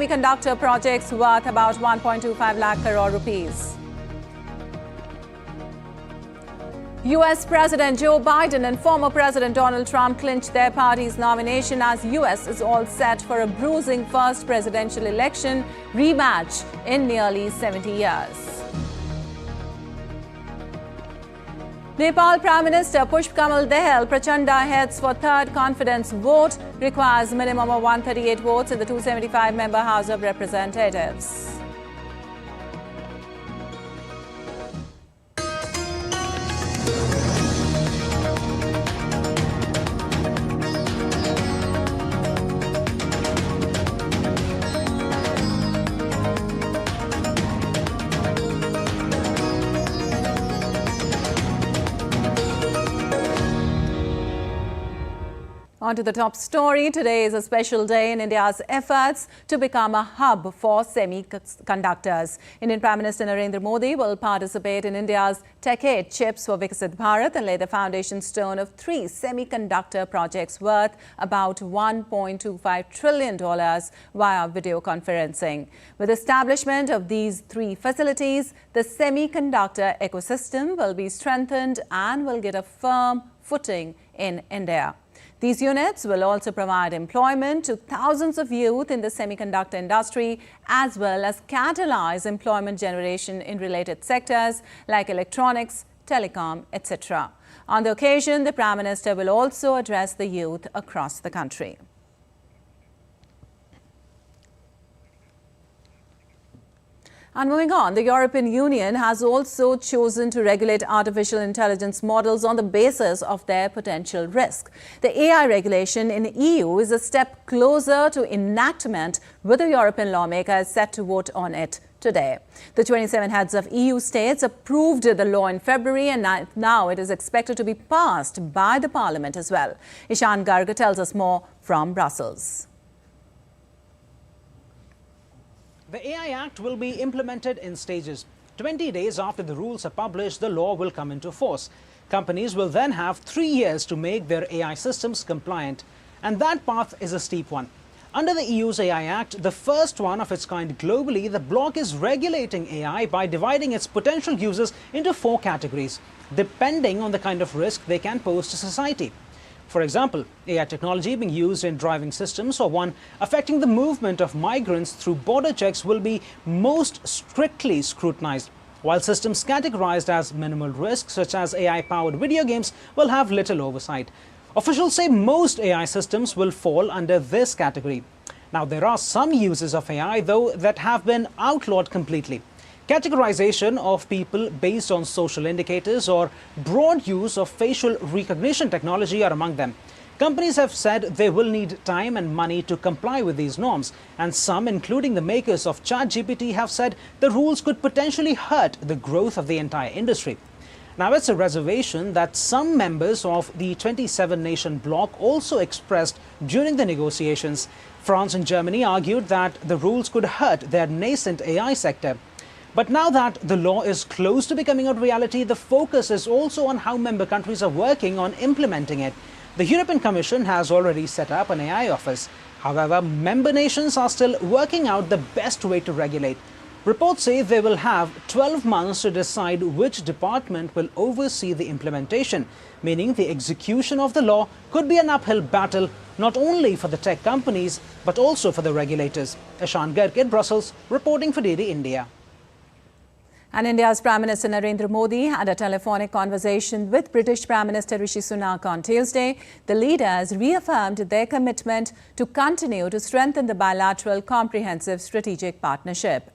Semiconductor projects worth about 1.25 lakh crore rupees. US President Joe Biden and former President Donald Trump clinched their party's nomination as US is all set for a bruising first presidential election rematch in nearly 70 years. Nepal Prime Minister Pushpakamal Dahal Prachanda heads for third confidence vote, requires minimum of 138 votes in the 275-member House of Representatives. On to the top story. Today is a special day in India's efforts to become a hub for semiconductors. Indian Prime Minister Narendra Modi will participate in India's Techade chips for Viksit Bharat and lay the foundation stone of 3 semiconductor projects worth about $1.25 trillion via video conferencing. With establishment of these 3 facilities, the semiconductor ecosystem will be strengthened and will get a firm footing in India. These units will also provide employment to thousands of youth in the semiconductor industry, as well as catalyze employment generation in related sectors like electronics, telecom, etc. On the occasion, the Prime Minister will also address the youth across the country. And moving on, the European Union has also chosen to regulate artificial intelligence models on the basis of their potential risk. The AI regulation in the EU is a step closer to enactment, with the European lawmakers set to vote on it today. The 27 heads of EU states approved the law in February, and now it is expected to be passed by the Parliament as well. Ishan Garg tells us more from Brussels. The AI Act will be implemented in stages. 20 days after the rules are published, the law will come into force. Companies will then have 3 years to make their AI systems compliant. And that path is a steep one. Under the EU's AI Act, the first one of its kind globally, the bloc is regulating AI by dividing its potential users into 4 categories, depending on the kind of risk they can pose to society. For example, AI technology being used in driving systems or one affecting the movement of migrants through border checks will be most strictly scrutinized, while systems categorized as minimal risk, such as AI-powered video games, will have little oversight. Officials say most AI systems will fall under this category. Now, there are some uses of AI, though, that have been outlawed completely. Categorization of people based on social indicators or broad use of facial recognition technology are among them. Companies have said they will need time and money to comply with these norms, and some, including the makers of ChatGPT, have said the rules could potentially hurt the growth of the entire industry. Now, it's a reservation that some members of the 27-nation bloc also expressed during the negotiations. France and Germany argued that the rules could hurt their nascent AI sector. But now that the law is close to becoming a reality, the focus is also on how member countries are working on implementing it. The European Commission has already set up an AI office. However, member nations are still working out the best way to regulate. Reports say they will have 12 months to decide which department will oversee the implementation, meaning the execution of the law could be an uphill battle, not only for the tech companies, but also for the regulators. Ishan Garg in Brussels, reporting for DD India. And India's Prime Minister Narendra Modi had a telephonic conversation with British Prime Minister Rishi Sunak on Tuesday. The leaders reaffirmed their commitment to continue to strengthen the bilateral comprehensive strategic partnership.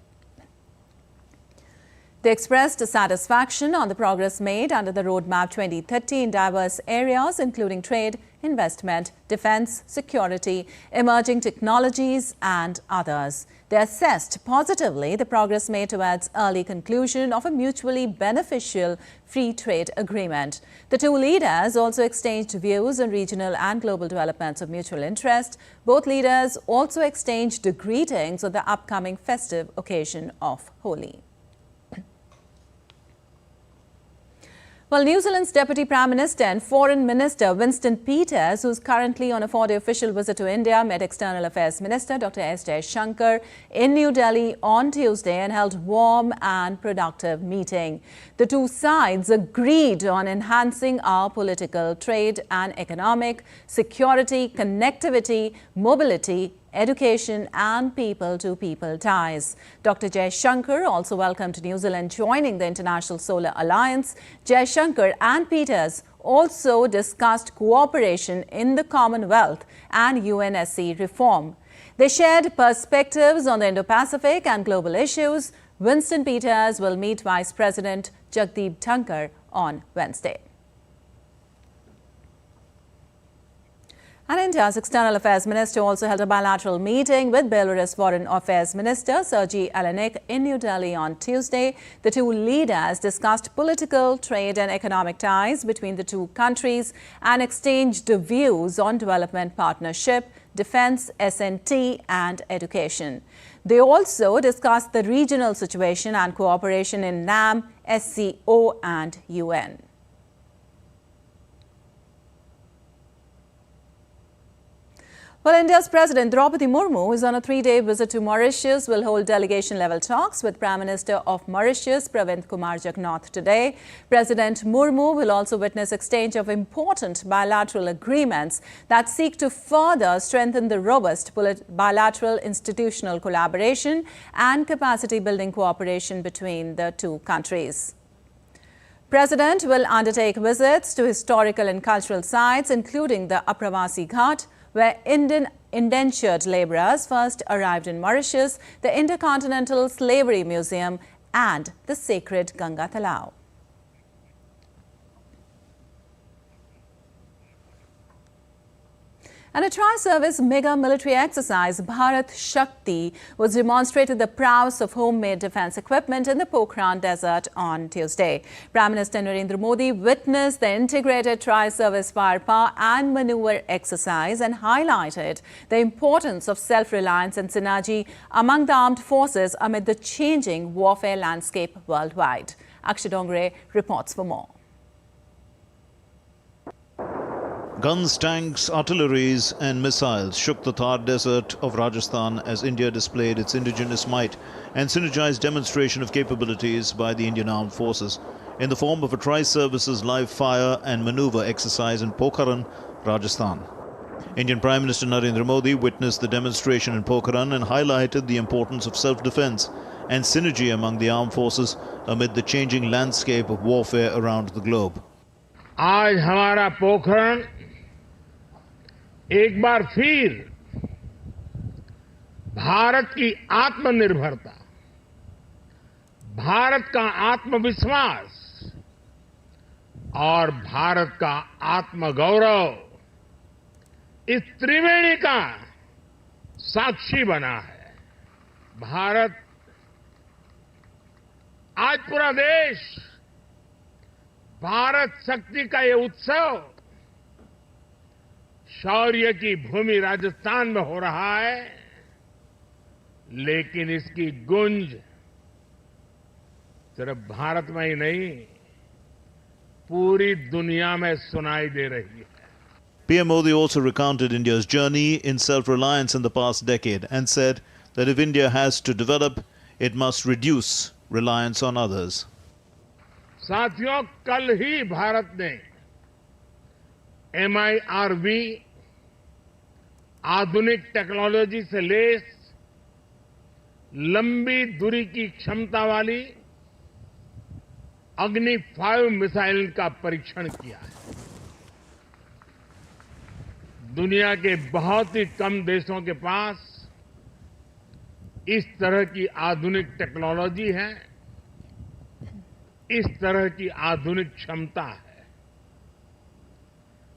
They expressed satisfaction on the progress made under the Roadmap 2030 in diverse areas, including trade, investment, defense, security, emerging technologies, and others. They assessed positively the progress made towards early conclusion of a mutually beneficial free trade agreement. The two leaders also exchanged views on regional and global developments of mutual interest. Both leaders also exchanged greetings on the upcoming festive occasion of Holi. Well, New Zealand's Deputy Prime Minister and Foreign Minister Winston Peters, who is currently on a 4-day official visit to India, met External Affairs Minister Dr. S. Jaishankar in New Delhi on Tuesday and held a warm and productive meeting. The two sides agreed on enhancing our political, trade and economic, security, connectivity, mobility, education and people-to-people ties. Dr. Jaishankar also welcomed New Zealand joining the International Solar Alliance. Jaishankar and Peters also discussed cooperation in the Commonwealth and UNSC reform. They shared perspectives on the Indo-Pacific and global issues. Winston Peters will meet Vice President Jagdeep Dhankhar on Wednesday. And India's External Affairs Minister also held a bilateral meeting with Belarus Foreign Affairs Minister Sergei Alenik in New Delhi on Tuesday. The two leaders discussed political, trade and economic ties between the two countries and exchanged views on development partnership, defense, S&T and education. They also discussed the regional situation and cooperation in NAM, SCO and UN. Well, India's President Draupadi Murmu is on a 3-day visit to Mauritius, will hold delegation-level talks with Prime Minister of Mauritius, Pravind Kumar Jagnnath today. President Murmu will also witness exchange of important bilateral agreements that seek to further strengthen the robust bilateral institutional collaboration and capacity-building cooperation between the two countries. President will undertake visits to historical and cultural sites, including the Apravasi Ghat, where Indian indentured labourers first arrived in Mauritius, the Intercontinental Slavery Museum and the sacred Ganga Talao. And a tri-service mega military exercise, Bharat Shakti, was demonstrated the prowess of homemade defence equipment in the Pokhran Desert on Tuesday. Prime Minister Narendra Modi witnessed the integrated tri-service firepower and manoeuvre exercise and highlighted the importance of self-reliance and synergy among the armed forces amid the changing warfare landscape worldwide. Akshay Dongre reports for more. Guns, tanks, artilleries and missiles shook the Thar desert of Rajasthan as India displayed its indigenous might and synergized demonstration of capabilities by the Indian Armed Forces in the form of a tri-services live fire and maneuver exercise in Pokhran, Rajasthan. Indian Prime Minister Narendra Modi witnessed the demonstration in Pokhran and highlighted the importance of self-defense and synergy among the armed forces amid the changing landscape of warfare around the globe. आज हमारा पोखरण एक बार फिर भारत की आत्मनिर्भरता, भारत का आत्मविश्वास और भारत का आत्मगौरव, इस त्रिवेणी का साक्षी बना है। भारत, आज पूरा देश भारत शक्ति का ये उत्सव शौर्य की भूमि राजस्थान में हो रहा है, लेकिन इसकी गूंज सिर्फ भारत में ही नहीं, पूरी दुनिया में सुनाई दे रही है. PM Modi also recounted India's journey in self-reliance in the past decade and said that if India has to develop, it must reduce reliance on others. साथियों, कल ही भारत ने MIRV आधुनिक टेक्नोलॉजी से लैस लंबी दूरी की क्षमता वाली अग्नि 5 मिसाइल का परीक्षण किया है. दुनिया के बहुत ही कम देशों के पास इस तरह की आधुनिक टेक्नोलॉजी है, इस तरह की आधुनिक क्षमता है.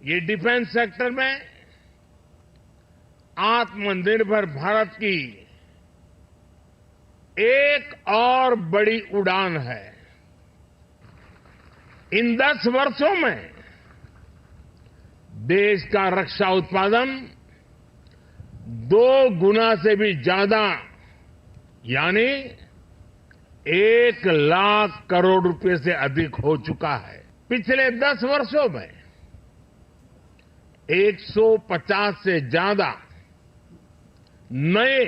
ये डिफेंस सेक्टर में आत्मनिर्भर भारत की एक और बड़ी उड़ान है. इन 10 वर्षों में देश का रक्षा उत्पादन 2 गुना से भी ज्यादा, यानी 1 लाख करोड़ रुपए से अधिक हो चुका है. पिछले 10 वर्षों में 150 से ज्यादा नए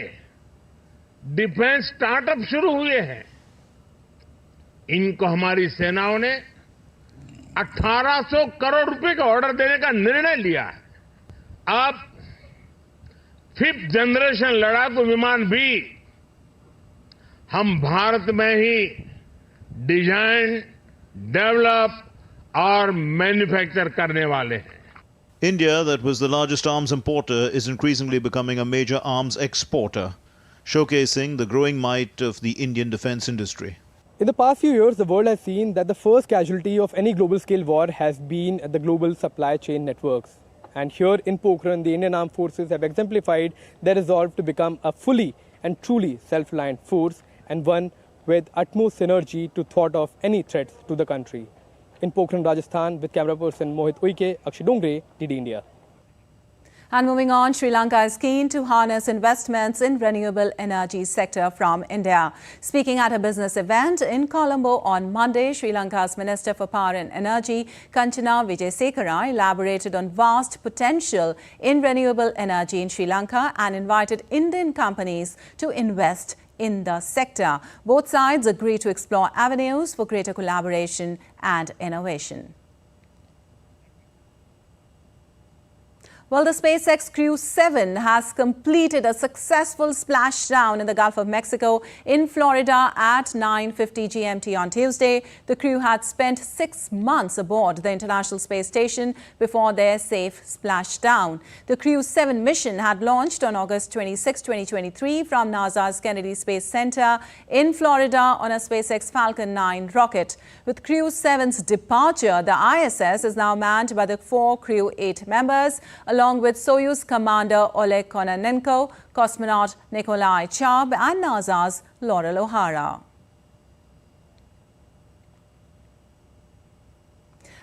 डिफेंस स्टार्टअप शुरू हुए हैं। इनको हमारी सेनाओं ने 1800 करोड़ रुपए का ऑर्डर देने का निर्णय लिया है। अब 5th जनरेशन लड़ाकू विमान भी हम भारत में ही डिजाइन, डेवलप और मैन्युफैक्चर करने वाले हैं। India, that was the largest arms importer, is increasingly becoming a major arms exporter, showcasing the growing might of the Indian defense industry. In the past few years, the world has seen that the first casualty of any global-scale war has been the global supply chain networks. And here in Pokhran, the Indian Armed Forces have exemplified their resolve to become a fully and truly self-reliant force and one with utmost synergy to thwart off any threats to the country. In Pokhran, Rajasthan, with camera person Mohit Uike, Akshay Dongre, DD India. And moving on, Sri Lanka is keen to harness investments in renewable energy sector from India. Speaking at a business event in Colombo on Monday, Sri Lanka's Minister for Power and Energy, Kanchana Wijesekara, elaborated on vast potential in renewable energy in Sri Lanka and invited Indian companies to invest in the sector. Both sides agree to explore avenues for greater collaboration and innovation. Well, the SpaceX Crew 7 has completed a successful splashdown in the Gulf of Mexico in Florida at 9:50 GMT on Tuesday. The crew had spent 6 months aboard the International Space Station before their safe splashdown. The Crew 7 mission had launched on August 26, 2023 from NASA's Kennedy Space Center in Florida on a SpaceX Falcon 9 rocket. With Crew 7's departure, the ISS is now manned by the 4 Crew 8 members, along with Soyuz Commander Oleg Kononenko, cosmonaut Nikolai Chubb and NASA's Laurel O'Hara.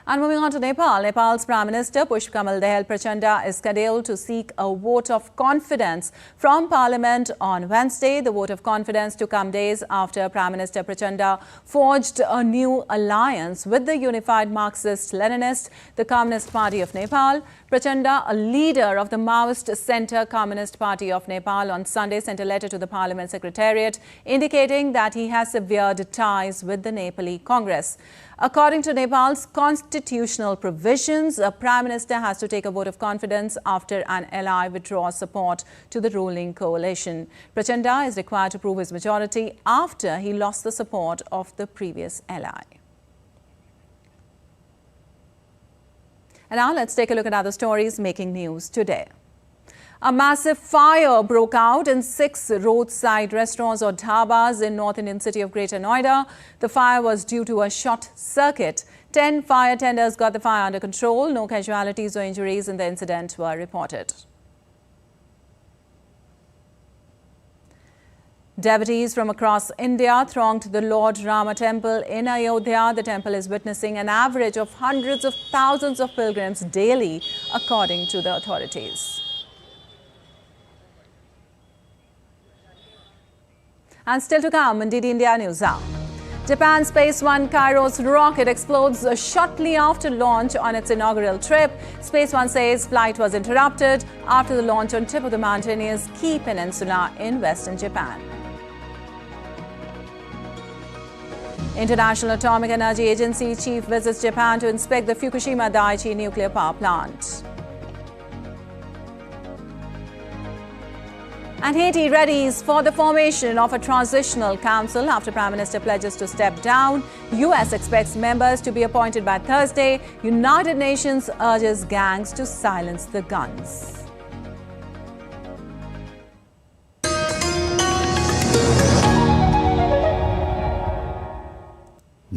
And moving on to Nepal, Nepal's Prime Minister Pushpakamal Dahal Prachanda is scheduled to seek a vote of confidence from Parliament on Wednesday. The vote of confidence to come days after Prime Minister Prachanda forged a new alliance with the unified Marxist-Leninist, the Communist Party of Nepal. Prachanda, a leader of the Maoist Centre Communist Party of Nepal, on Sunday sent a letter to the Parliament Secretariat indicating that he has severed ties with the Nepali Congress. According to Nepal's constitutional provisions, a Prime Minister has to take a vote of confidence after an ally withdraws support to the ruling coalition. Prachanda is required to prove his majority after he lost the support of the previous ally. And now let's take a look at other stories making news today. A massive fire broke out in 6 roadside restaurants or dhabas in North Indian city of Greater Noida. The fire was due to a short circuit. 10 fire tenders got the fire under control. No casualties or injuries in the incident were reported. Devotees from across India thronged the Lord Rama temple in Ayodhya. The temple is witnessing an average of hundreds of thousands of pilgrims daily, according to the authorities. And still to come in DD India News Hour. Japan Space One Kairos rocket explodes shortly after launch on its inaugural trip. Space One says flight was interrupted after the launch on tip of the mountainous Kii Peninsula in western Japan. International Atomic Energy Agency chief visits Japan to inspect the Fukushima Daiichi nuclear power plant. And Haiti readies for the formation of a transitional council after Prime Minister pledges to step down. US expects members to be appointed by Thursday. United Nations urges gangs to silence the guns.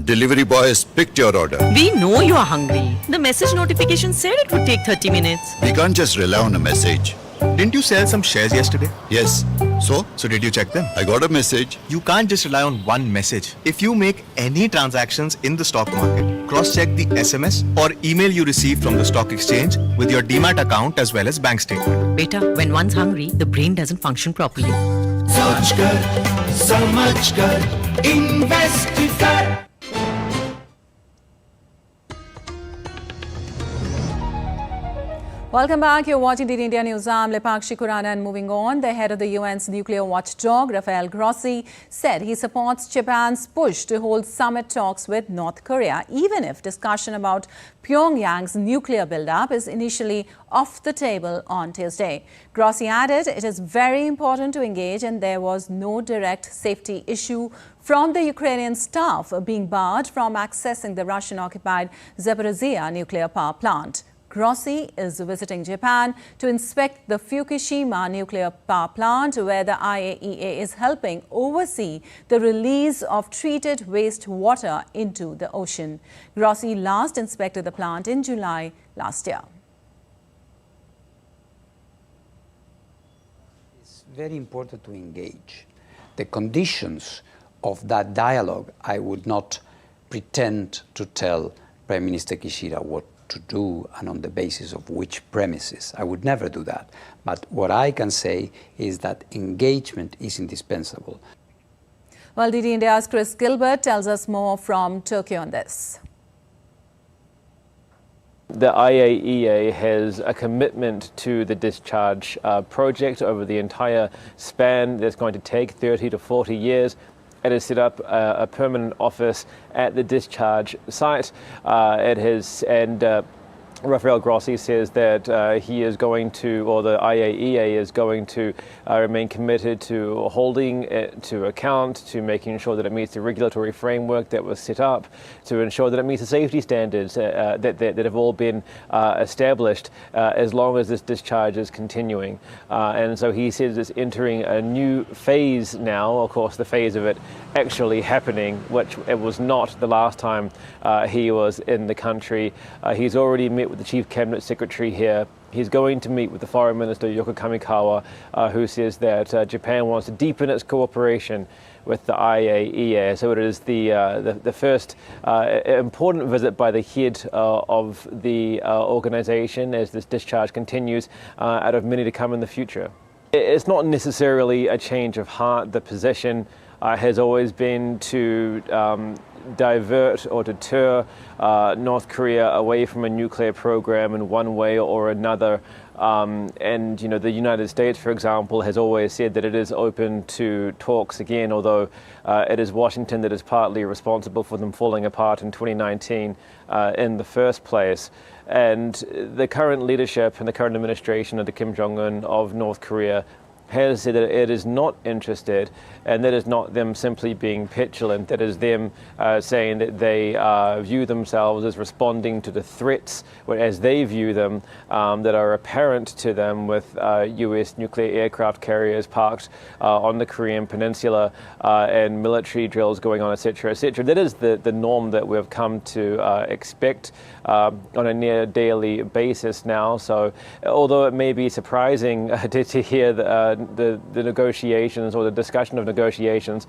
Delivery boy has picked your order. We know you are hungry. The message notification said it would take 30 minutes. We can't just rely on a message. Didn't you sell some shares yesterday? Yes. So did you check them? I got a message. You can't just rely on one message. If you make any transactions in the stock market, cross-check the SMS or email you received from the stock exchange with your Demat account as well as bank statement. Beta, when one's hungry, the brain doesn't function properly. सोच कर, समझ कर, invest कर. Welcome back. You're watching DD India News. I'm Lepakshi Kurana, and moving on, the head of the UN's nuclear watchdog, Rafael Grossi, said he supports Japan's push to hold summit talks with North Korea, even if discussion about Pyongyang's nuclear buildup is initially off the table on Tuesday. Grossi added it is very important to engage, and there was no direct safety issue from the Ukrainian staff being barred from accessing the Russian-occupied Zaporizhzhia nuclear power plant. Grossi is visiting Japan to inspect the Fukushima nuclear power plant, where the IAEA is helping oversee the release of treated wastewater into the ocean. Grossi last inspected the plant in July last year. It's very important to engage. The conditions of that dialogue, I would not pretend to tell Prime Minister Kishida what to do and on the basis of which premises. I would never do that. But what I can say is that engagement is indispensable. Well, DD India's Chris Gilbert tells us more from Tokyo on this. The IAEA has a commitment to the discharge project over the entire span that's going to take 30 to 40 years. It has set up a permanent office at the discharge site. Rafael Grossi says that he is going to, or the IAEA is going to remain committed to holding it to account, to making sure that it meets the regulatory framework that was set up, to ensure that it meets the safety standards that have all been established as long as this discharge is continuing. And so he says it's entering a new phase now, of course, the phase of it actually happening, which it was not the last time he was in the country. He's already met with the Chief Cabinet Secretary here. He's going to meet with the Foreign Minister, Yoko Kamikawa, who says that Japan wants to deepen its cooperation with the IAEA. So it is the first important visit by the head of the organization as this discharge continues, out of many to come in the future. It's not necessarily a change of heart. The position has always been to divert or deter North Korea away from a nuclear program in one way or another. And, you know, the United States, for example, has always said that it is open to talks again, although it is Washington that is partly responsible for them falling apart in 2019 in the first place. And the current leadership and the current administration under Kim Jong-un of North Korea has said that it is not interested, and that is not them simply being petulant. That is them saying that they view themselves as responding to the threats, as they view them, that are apparent to them with US nuclear aircraft carriers parked on the Korean Peninsula and military drills going on, etc., etc. That is the norm that we've come to expect on a near daily basis now. So although it may be surprising to hear the negotiations or the discussion of negotiations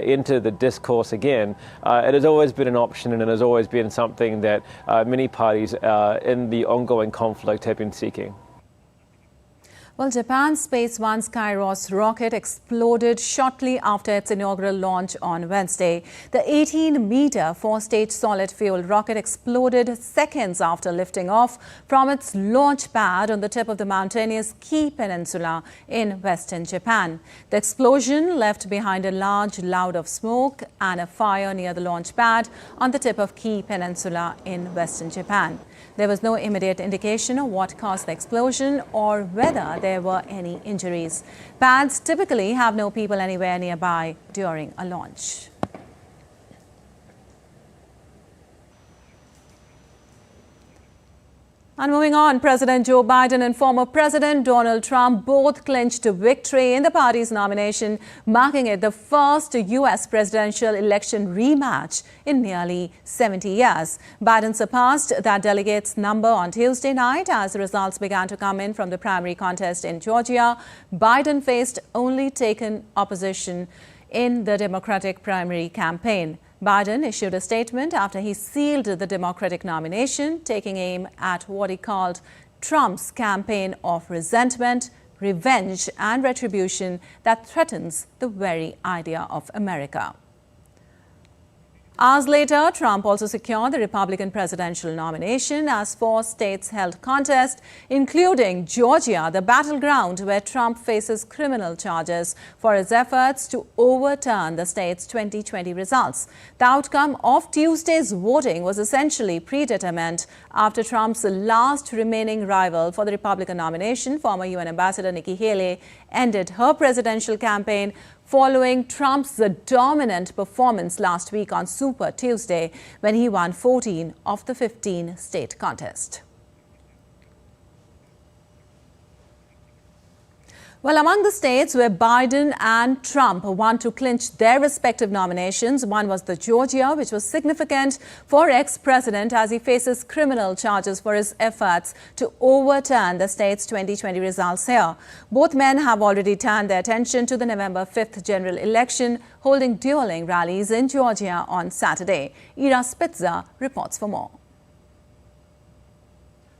into the discourse again, it has always been an option, and it has always been something that many parties in the ongoing conflict have been seeking. Well, Japan's Space One's Kairos rocket exploded shortly after its inaugural launch on Wednesday. The 18-meter, four-stage solid-fuel rocket exploded seconds after lifting off from its launch pad on the tip of the mountainous Kii Peninsula in western Japan. The explosion left behind a large cloud of smoke and a fire near the launch pad on the tip of Kii Peninsula in western Japan. There was no immediate indication of what caused the explosion or whether there were any injuries. Pads typically have no people anywhere nearby during a launch. And moving on, President Joe Biden and former President Donald Trump both clinched a victory in the party's nomination, marking it the first U.S. presidential election rematch in nearly 70 years. Biden surpassed that delegates' number on Tuesday night as the results began to come in from the primary contest in Georgia. Biden faced only taken opposition in the Democratic primary campaign. Biden issued a statement after he sealed the Democratic nomination, taking aim at what he called Trump's campaign of resentment, revenge, and retribution that threatens the very idea of America. Hours later, Trump also secured the Republican presidential nomination as 4 states held contest, including Georgia, the battleground where Trump faces criminal charges for his efforts to overturn the state's 2020 results. The outcome of Tuesday's voting was essentially predetermined after Trump's last remaining rival for the Republican nomination, former UN Ambassador Nikki Haley, ended her presidential campaign following Trump's dominant performance last week on Super Tuesday when he won 14 of the 15 state contests. Well, among the states where Biden and Trump want to clinch their respective nominations, one was the Georgia, which was significant for ex-president as he faces criminal charges for his efforts to overturn the state's 2020 results here. Both men have already turned their attention to the November 5th general election, holding dueling rallies in Georgia on Saturday. Ira Spitzer reports for more.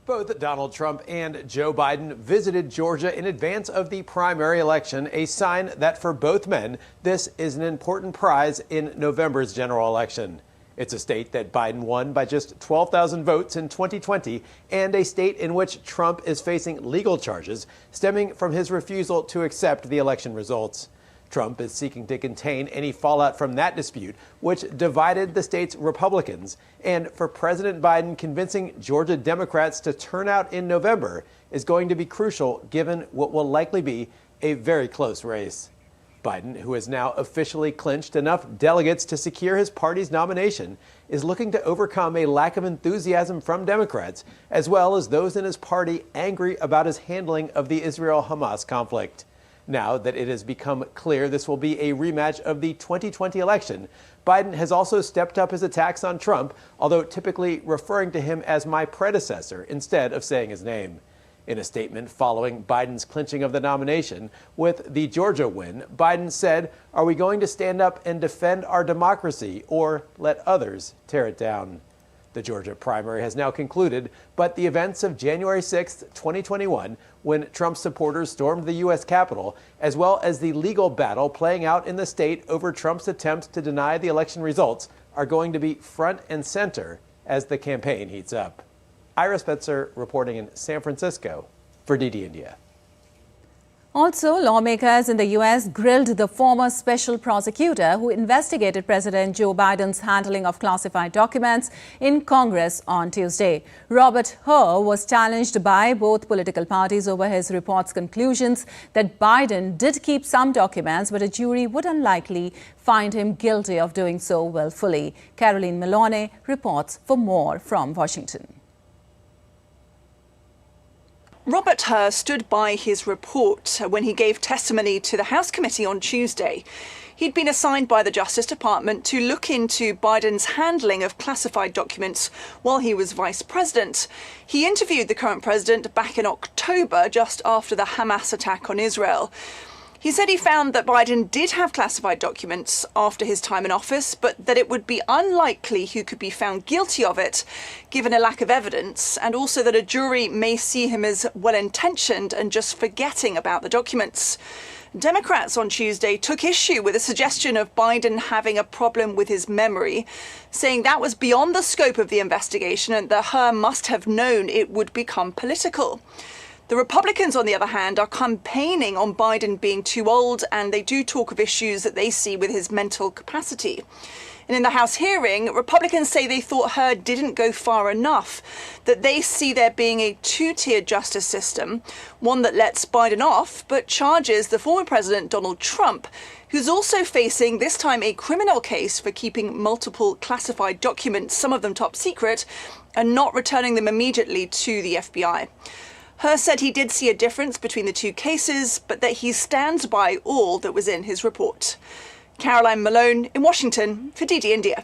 Both Donald Trump and Joe Biden visited Georgia in advance of the primary election, a sign that for both men, this is an important prize in November's general election. It's a state that Biden won by just 12,000 votes in 2020 and a state in which Trump is facing legal charges stemming from his refusal to accept the election results. Trump is seeking to contain any fallout from that dispute, which divided the state's Republicans. And for President Biden, convincing Georgia Democrats to turn out in November is going to be crucial, given what will likely be a very close race. Biden, who has now officially clinched enough delegates to secure his party's nomination, is looking to overcome a lack of enthusiasm from Democrats, as well as those in his party angry about his handling of the Israel-Hamas conflict. Now that it has become clear this will be a rematch of the 2020 election, Biden has also stepped up his attacks on Trump, although typically referring to him as my predecessor instead of saying his name. In a statement following Biden's clinching of the nomination with the Georgia win, Biden said, "Are we going to stand up and defend our democracy or let others tear it down?" The Georgia primary has now concluded, but the events of January 6, 2021, when Trump supporters stormed the U.S. Capitol, as well as the legal battle playing out in the state over Trump's attempts to deny the election results, are going to be front and center as the campaign heats up. Ira Spitzer reporting in San Francisco for DD India. Also, lawmakers in the U.S. grilled the former special prosecutor who investigated President Joe Biden's handling of classified documents in Congress on Tuesday. Robert Hur was challenged by both political parties over his report's conclusions that Biden did keep some documents, but a jury would unlikely find him guilty of doing so willfully. Caroline Maloney reports for more from Washington. Robert Hur stood by his report when he gave testimony to the House committee on Tuesday. He'd been assigned by the Justice Department to look into Biden's handling of classified documents while he was vice president. He interviewed the current president back in October, just after the Hamas attack on Israel. He said he found that Biden did have classified documents after his time in office, but that it would be unlikely he could be found guilty of it, given a lack of evidence, and also that a jury may see him as well-intentioned and just forgetting about the documents. Democrats on Tuesday took issue with a suggestion of Biden having a problem with his memory, saying that was beyond the scope of the investigation and that Hur must have known it would become political. The Republicans, on the other hand, are campaigning on Biden being too old, and they do talk of issues that they see with his mental capacity. And in the House hearing, Republicans say they thought Hur didn't go far enough, that they see there being a two-tiered justice system, one that lets Biden off, but charges the former president, Donald Trump, who's also facing this time a criminal case for keeping multiple classified documents, some of them top secret, and not returning them immediately to the FBI. Hur said he did see a difference between the two cases, but that he stands by all that was in his report. Caroline Malone in Washington for DD India.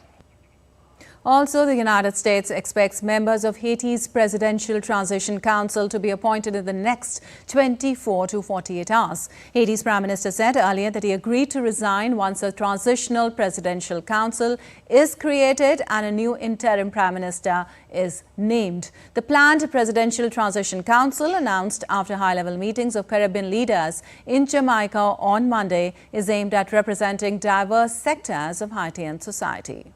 Also, the United States expects members of Haiti's Presidential Transition Council to be appointed in the next 24 to 48 hours. Haiti's Prime Minister said earlier that he agreed to resign once a Transitional Presidential Council is created and a new interim Prime Minister is named. The planned Presidential Transition Council, announced after high-level meetings of Caribbean leaders in Jamaica on Monday, is aimed at representing diverse sectors of Haitian society.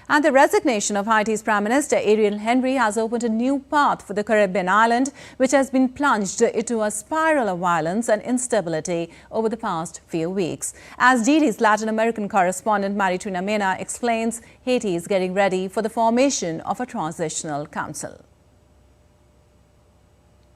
And the resignation of Haiti's Prime Minister Ariel Henry has opened a new path for the Caribbean island, which has been plunged into a spiral of violence and instability over the past few weeks. As DD's Latin American correspondent Maritrina Mena explains, Haiti is getting ready for the formation of a transitional council.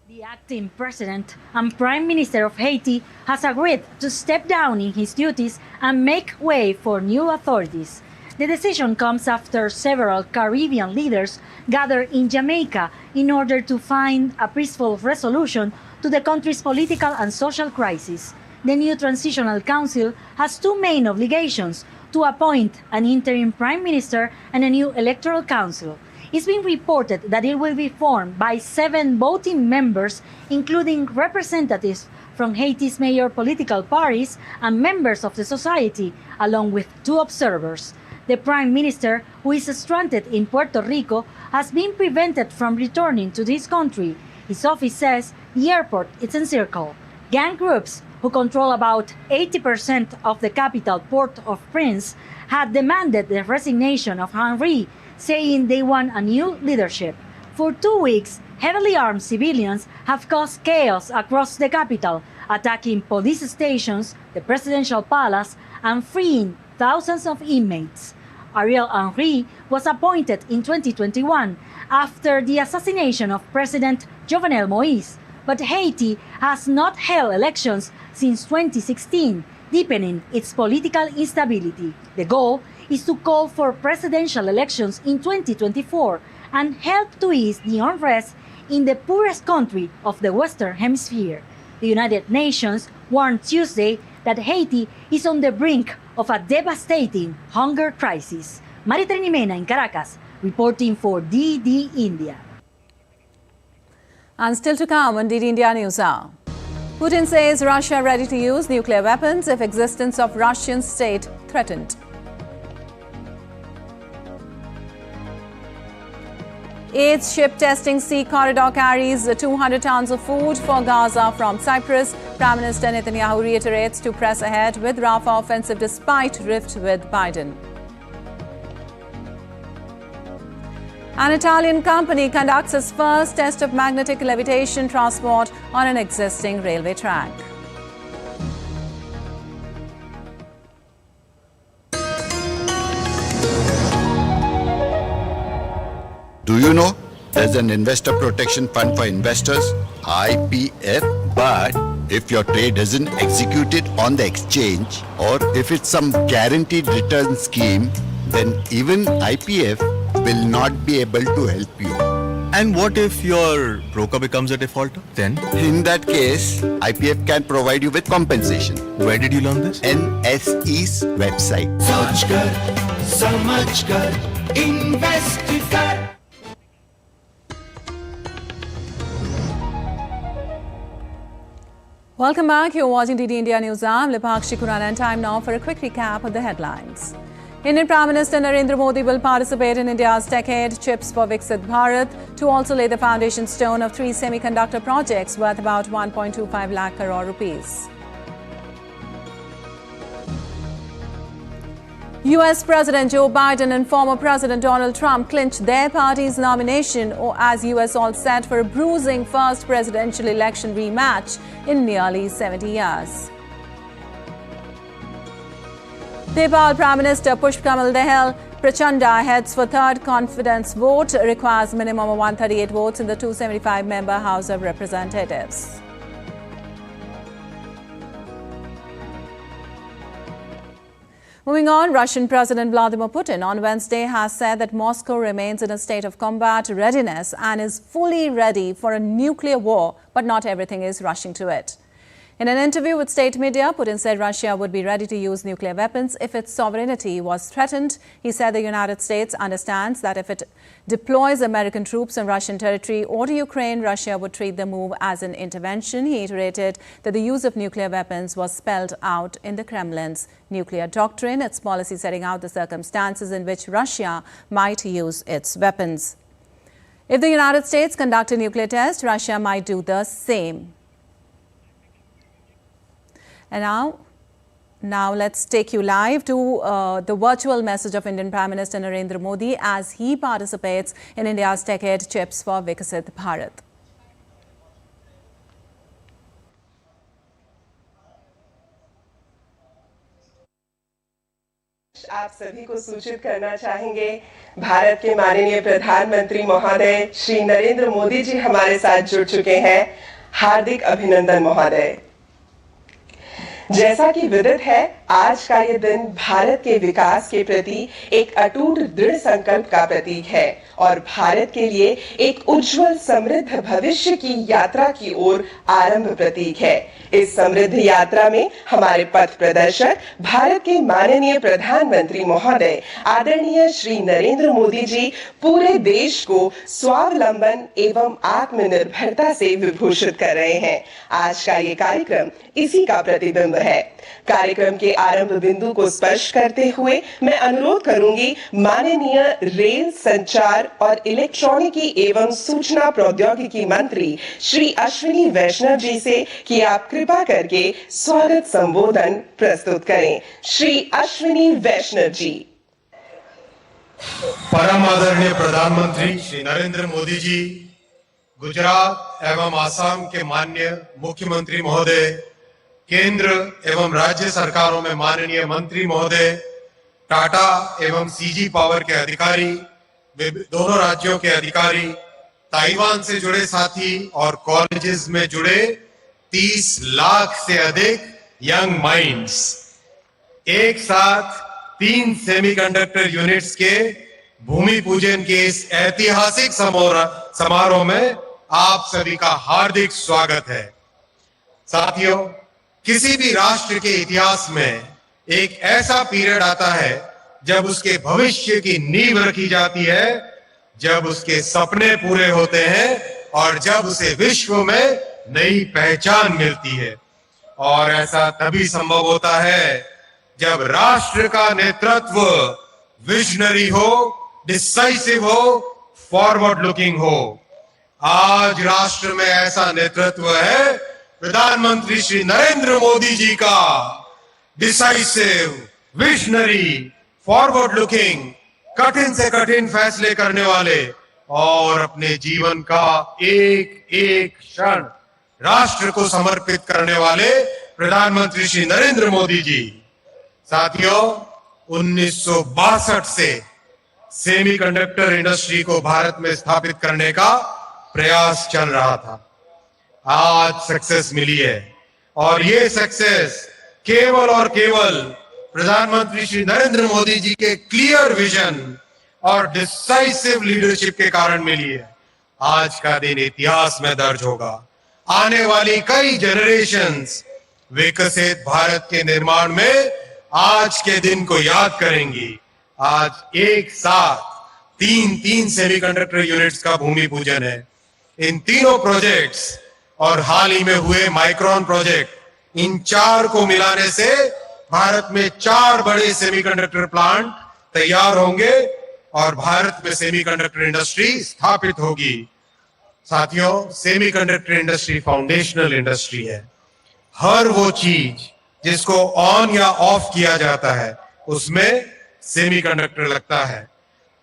The acting president and prime minister of Haiti has agreed to step down in his duties and make way for new authorities. The decision comes after several Caribbean leaders gathered in Jamaica in order to find a peaceful resolution to the country's political and social crisis. The new transitional council has two main obligations: to appoint an interim prime minister and a new electoral council. It's been reported that it will be formed by 7 voting members, including representatives from Haiti's major political parties and members of the society, along with 2 observers. The prime minister, who is stranded in Puerto Rico, has been prevented from returning to this country. His office says the airport is encircled. Gang groups, who control about 80% of the capital Port-au-Prince, had demanded the resignation of Henry, saying they want a new leadership. For 2 weeks, heavily armed civilians have caused chaos across the capital, attacking police stations, the presidential palace, and freeing thousands of inmates. Ariel Henry was appointed in 2021 after the assassination of President Jovenel Moïse, but Haiti has not held elections since 2016, deepening its political instability. The goal is to call for presidential elections in 2024 and help to ease the unrest in the poorest country of the Western Hemisphere. The United Nations warned Tuesday that Haiti is on the brink of a devastating hunger crisis. Maritrina Mena in Caracas, reporting for DD India. And still to come on DD India News Hour. Putin says Russia ready to use nuclear weapons if existence of Russian state threatened. Eighth ship testing sea corridor carries 200 tons of food for Gaza from Cyprus. Prime Minister Netanyahu reiterates to press ahead with Rafah offensive despite rift with Biden. An Italian company conducts its first test of magnetic levitation transport on an existing railway track. Do you know there's an investor protection fund for investors, IPF, but if your trade isn't executed on the exchange or if it's some guaranteed return scheme, then even IPF will not be able to help you. And what if your broker becomes a defaulter? Then? In that case, IPF can provide you with compensation. Where did you learn this? NSE's website. सोच कर, समझ कर, invest कर. Welcome back. You're watching DD India News. I'm Lipakshi Kurana, and time now for a quick recap of the headlines. Indian Prime Minister Narendra Modi will participate in India's Techade chips for Viksit Bharat to also lay the foundation stone of 3 semiconductor projects worth about 1.25 lakh crore rupees. US President Joe Biden and former President Donald Trump clinched their party's nomination as US all set for a bruising first presidential election rematch in nearly 70 years. Nepal Prime Minister Pushkamal Dahal Prachanda heads for third confidence vote, requires minimum of 138 votes in the 275-member House of Representatives. Moving on, Russian President Vladimir Putin on Wednesday has said that Moscow remains in a state of combat readiness and is fully ready for a nuclear war, but not everything is rushing to it. In an interview with state media, Putin said Russia would be ready to use nuclear weapons if its sovereignty was threatened. He said the United States understands that if it deploys American troops on Russian territory or to Ukraine, Russia would treat the move as an intervention. He iterated that the use of nuclear weapons was spelled out in the Kremlin's nuclear doctrine, its policy setting out the circumstances in which Russia might use its weapons. If the United States conduct a nuclear test, Russia might do the same. And now, Now let's take you live to the virtual message of Indian Prime Minister Narendra Modi as he participates in India's Techade Chips for Viksit Bharat. आप सभी को सूचित करना चाहेंगे, भारत के माननीय प्रधानमंत्री महोदय श्री नरेंद्र मोदी जी हमारे साथ जुड़ चुके हैं। हार्दिक अभिनंदन महोदय। जैसा कि विदित है, आज का ये दिन भारत के विकास के प्रति एक अटूट दृढ़ संकल्प का प्रतीक है और भारत के लिए एक उज्जवल समृद्ध भविष्य की यात्रा की ओर आरंभ प्रतीक है। इस समृद्ध यात्रा में हमारे पथ प्रदर्शक भारत के माननीय प्रधानमंत्री महोदय आदरणीय श्री नरेंद्र मोदी जी पूरे देश को स्वावलंबन एवं आत्मनिर्भरता से विभूषित कर रहे हैं। आज का ये कार्यक्रम इसी का प्रतिबिंब है। कार्यक्रम के आरंभ बिंदु को स्पर्श करते हुए मैं अनुरोध करूंगी माननीय रेल, संचार और इलेक्ट्रॉनिकी एवं सूचना प्रौद्योगिकी मंत्री श्री अश्विनी वैष्णव जी से कि आप कृपा करके स्वागत संबोधन प्रस्तुत करें। श्री अश्विनी वैष्णव जी। परम आदरणीय प्रधानमंत्री श्री नरेंद्र मोदी जी, गुजरात एवं आसाम के माननीय मुख्यमंत्री महोदय, केंद्र एवं राज्य सरकारों में माननीय मंत्री महोदय, टाटा एवं सीजी पावर के अधिकारी, दोनों राज्यों के अधिकारी, ताइवान से जुड़े साथी और कॉलेजेस में जुड़े 30 लाख से अधिक यंग माइंड्स, एक साथ 3 सेमीकंडक्टर यूनिट्स के भूमि पूजन के इस ऐतिहासिक समारोह में आप सभी का हार्दिक स्वागत है। साथियों, किसी भी राष्ट्र के इतिहास में एक ऐसा पीरियड आता है जब उसके भविष्य की नींव रखी जाती है, जब उसके सपने पूरे होते हैं और जब उसे विश्व में नई पहचान मिलती है। और ऐसा तभी संभव होता है जब राष्ट्र का नेतृत्व विजनरी हो, डिसाइसिव हो, फॉरवर्ड लुकिंग हो। आज राष्ट्र में ऐसा नेतृत्व है प्रधानमंत्री श्री नरेंद्र मोदी जी का। डिसाइसिव, विजनरी, फॉरवर्ड लुकिंग, कठिन से कठिन फैसले करने वाले और अपने जीवन का एक एक क्षण राष्ट्र को समर्पित करने वाले प्रधानमंत्री श्री नरेंद्र मोदी जी। साथियों, 1962 से सेमीकंडक्टर इंडस्ट्री को भारत में स्थापित करने का प्रयास चल रहा था। आज सक्सेस मिली है और ये सक्सेस केवल और केवल प्रधानमंत्री श्री नरेंद्र मोदी जी के क्लियर विजन और डिसाइसिव लीडरशिप के कारण मिली है। आज का दिन इतिहास में दर्ज होगा। आने वाली कई जनरेशंस विकसित भारत के निर्माण में आज के दिन को याद करेंगी। आज एक साथ 3 सेमीकंडक्टर यूनिट्स का भूमि पूजन है। इन तीनों प्रोजेक्ट्स और हाल ही में हुए माइक्रोन प्रोजेक्ट, इन 4 को मिलाने से भारत में 4 बड़े सेमीकंडक्टर प्लांट तैयार होंगे और भारत में सेमीकंडक्टर इंडस्ट्री स्थापित होगी। साथियों, सेमीकंडक्टर इंडस्ट्री फाउंडेशनल इंडस्ट्री है। हर वो चीज जिसको ऑन या ऑफ किया जाता है उसमें सेमीकंडक्टर लगता है।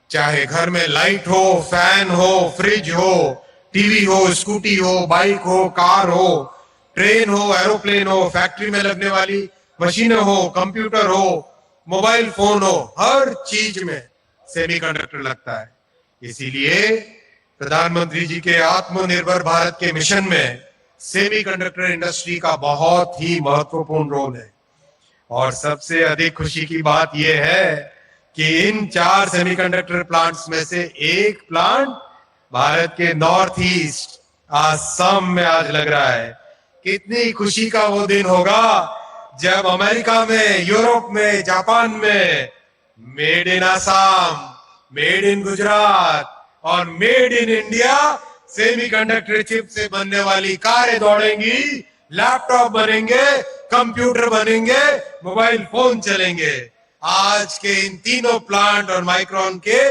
चाहे घर में लाइट हो, फैन हो, फ्रिज हो, टीवी हो, स्कूटी हो, बाइक हो, कार हो, ट्रेन हो, एरोप्लेन हो, फैक्ट्री में लगने वाली मशीनें हो, कंप्यूटर हो, मोबाइल फोन हो, हर चीज में सेमीकंडक्टर लगता है। इसीलिए प्रधानमंत्री जी के आत्मनिर्भर भारत के मिशन में सेमीकंडक्टर इंडस्ट्री का बहुत ही महत्वपूर्ण रोल है। और सबसे अधिक खुशी की बात यह है कि इन 4 सेमीकंडक्टर प्लांट्स में से एक प्लांट भारत के नॉर्थ ईस्ट आसाम में आज लग रहा है। कितनी खुशी का वो दिन होगा जब अमेरिका में, यूरोप में, जापान में made in Assam, made in Gujarat और made in India semiconductor chip से बनने वाली कारें दौड़ेंगी, लैपटॉप बनेंगे, कंप्यूटर बनेंगे, मोबाइल फोन चलेंगे। आज के इन तीनों प्लांट और माइक्रोन के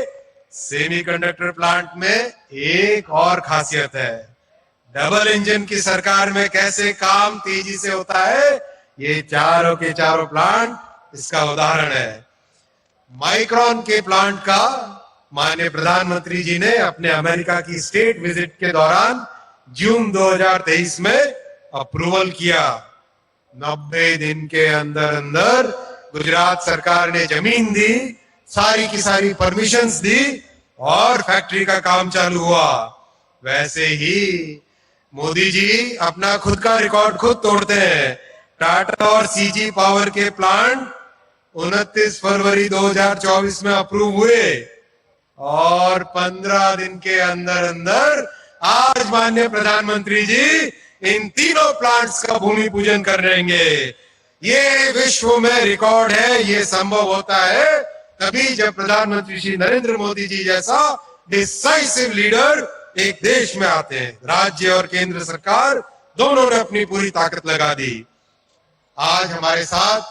सेमीकंडक्टर प्लांट में एक और खासियत है। डबल इंजन की सरकार में कैसे काम तेजी से होता है, ये चारों के चारों प्लांट इसका उदाहरण है। माइक्रॉन के प्लांट का माननीय प्रधानमंत्री जी ने अपने अमेरिका की स्टेट विजिट के दौरान जून 2023 में अप्रूवल किया। 90 दिन के अंदर अंदर गुजरात सरकार ने जमीन दी, सारी की सारी परमिशंस दी और फैक्ट्री का काम चालू हुआ। वैसे ही मोदी जी अपना खुद का रिकॉर्ड खुद तोड़ते हैं। टाटा और सीजी पावर के प्लांट 29 फरवरी 2024 में अप्रूव हुए और 15 दिन के अंदर अंदर आज माननीय प्रधानमंत्री जी इन तीनों प्लांट्स का भूमि पूजन कर देंगे। ये विश्व में रिकॉर्ड है। ये संभव होता है तभी जब प्रधानमंत्री श्री नरेंद्र मोदी जी जैसा डिसाइसिव लीडर एक देश में आते हैं। राज्य और केंद्र सरकार दोनों ने अपनी पूरी ताकत लगा दी। आज हमारे साथ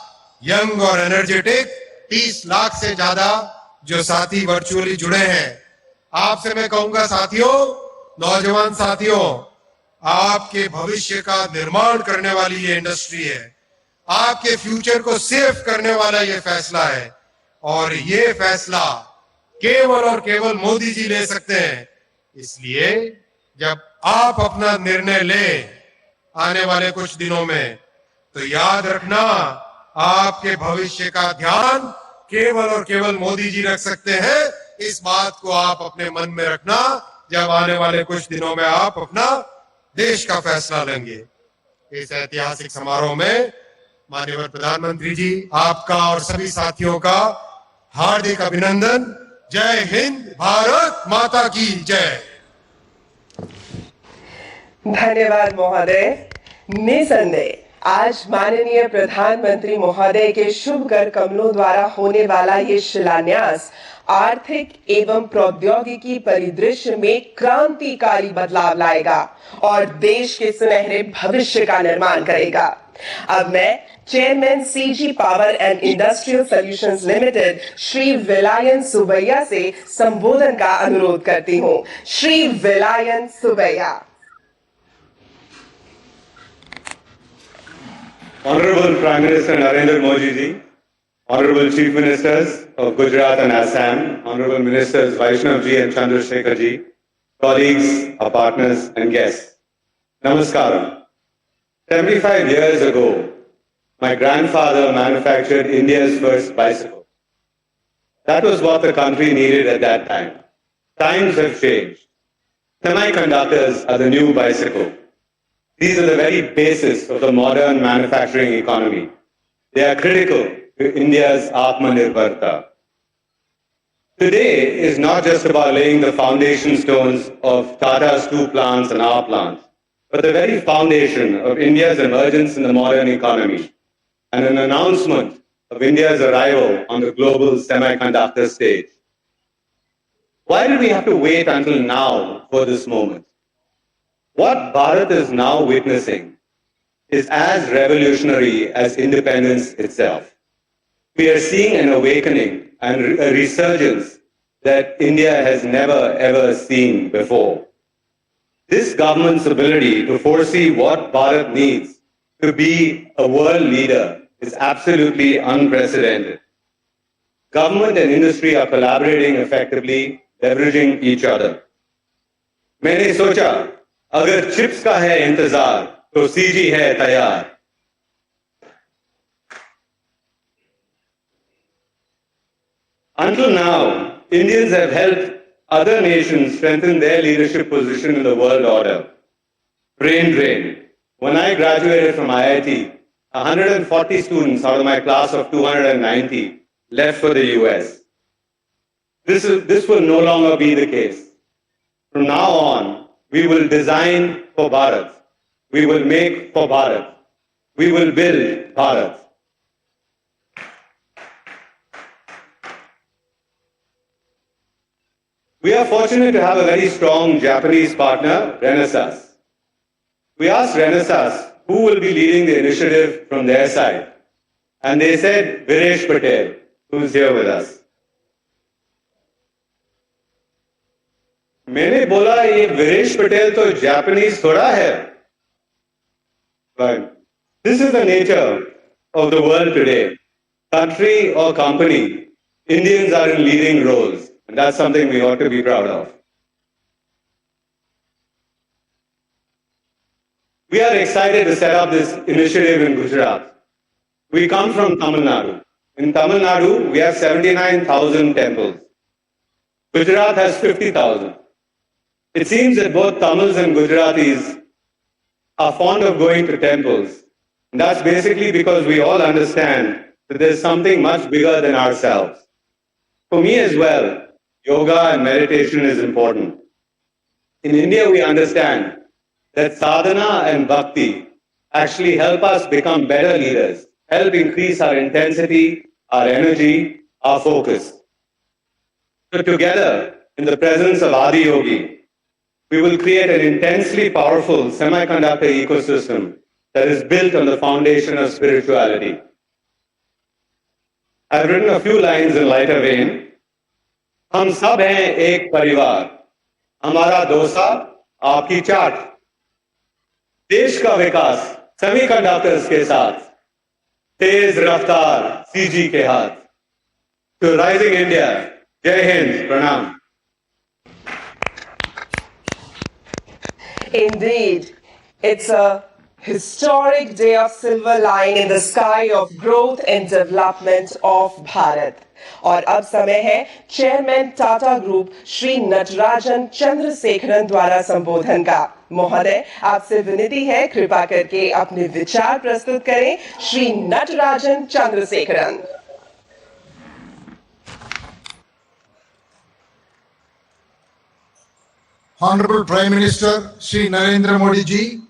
यंग और एनर्जेटिक 30 लाख से ज्यादा जो साथी वर्चुअली जुड़े हैं। आपसे मैं कहूंगा साथियों, नौजवान साथियों, आपके भविष्य का निर्माण करने वाली ये इंडस्ट्री है। आपके फ्यूचर को सेफ करने वाला ये फैसला है और ये फैसला केवल और केवल मोदी जी ले सकते हैं। इसलिए जब आप अपना निर्णय लें आने वाले कुछ दिनों में, तो याद रखना आपके भविष्य का ध्यान केवल और केवल मोदी जी रख सकते हैं। इस बात को आप अपने मन में रखना जब आने वाले कुछ दिनों में आप अपना देश का फैसला लेंगे। इस ऐतिहासिक समारोह में माननीय प्रधानमंत्री जी, आपका और सभी साथियों का हार्दिक अभिनंदन। जय हिंद, भारत माता की जय। धन्यवाद महोदय। निसंदेह आज माननीय प्रधानमंत्री महोदय के शुभ कर कमलों द्वारा होने वाला ये शिलान्यास आर्थिक एवं प्रौद्योगिकी परिदृश्य में क्रांतिकारी बदलाव लाएगा और देश के सुनहरे भविष्य का निर्माण करेगा। अब मैं chairman CG power and industrial solutions limited Shri Vellayan Subbiah से संबोधन का अनुरोध करती हूं। Shri Vellayan Subbaiah. Honorable Prime Minister Narendra Modi ji, Honorable Chief Ministers of Gujarat and Assam, Honorable Ministers Vaishnav ji and Chandrasekhar ji, colleagues, our partners and guests, Namaskaram. 75 years ago, my grandfather manufactured India's first bicycle. That was what the country needed at that time. Times have changed. Semiconductors are the new bicycle. These are the very basis of the modern manufacturing economy. They are critical to India's Atmanirbharta. Today is not just about laying the foundation stones of Tata's 2 plants and our plants, but the very foundation of India's emergence in the modern economy and an announcement of India's arrival on the global semiconductor stage. Why did we have to wait until now for this moment? What Bharat is now witnessing is as revolutionary as independence itself. We are seeing an awakening and a resurgence that India has never ever seen before. This government's ability to foresee what Bharat needs to be a world leader is absolutely unprecedented. Government and industry are collaborating effectively, leveraging each other. मैंने सोचा अगर chips का है इंतजार तो CG है तैयार। Until now, Indians have helped other nations strengthen their leadership position in the world order. Brain drain. When I graduated from IIT, 140 students out of my class of 290 left for the US. This will no longer be the case. From now on, we will design for Bharat. We will make for Bharat. We will build Bharat. We are fortunate to have a very strong Japanese partner, Renesas. We asked Renesas who will be leading the initiative from their side. And they said Viresh Patel, who is here with us. मैंने बोला ये विरेश पटेल तो Japanese थोड़ा है, but this is the nature of the world today, country or company, Indians are in leading roles, and that's something we ought to be proud of. We are excited to set up this initiative in Gujarat. We come from Tamil Nadu. In Tamil Nadu, we have 79,000 temples. Gujarat has 50,000. It seems that both Tamils and Gujaratis are fond of going to temples. And that's basically because we all understand that there's something much bigger than ourselves. For me as well, yoga and meditation is important. In India, we understand that sadhana and bhakti actually help us become better leaders, help increase our intensity, our energy, our focus. So together, in the presence of Adi Yogi, we will create an intensely powerful semiconductor ecosystem that is built on the foundation of spirituality. I've written a few lines in lighter vein. हम सब हैं एक परिवार, हमारा डोसा आपकी चाट, देश का विकास semiconductors के साथ, तेज रफ्तार सीजी के हाथ. To rising India, Jai Hind, Pranam. Indeed, it's a historic day of silver line in the sky of growth and development of Bharat. और अब समय है चेयरमैन टाटा ग्रुप श्री नटराजन चंद्रशेखरन द्वारा संबोधन का. महोदय, आपसे विनती है कृपा करके अपने विचार प्रस्तुत करें. Shri Natarajan Chandrasekaran. Honorable Prime Minister Shri Narendra Modi ji,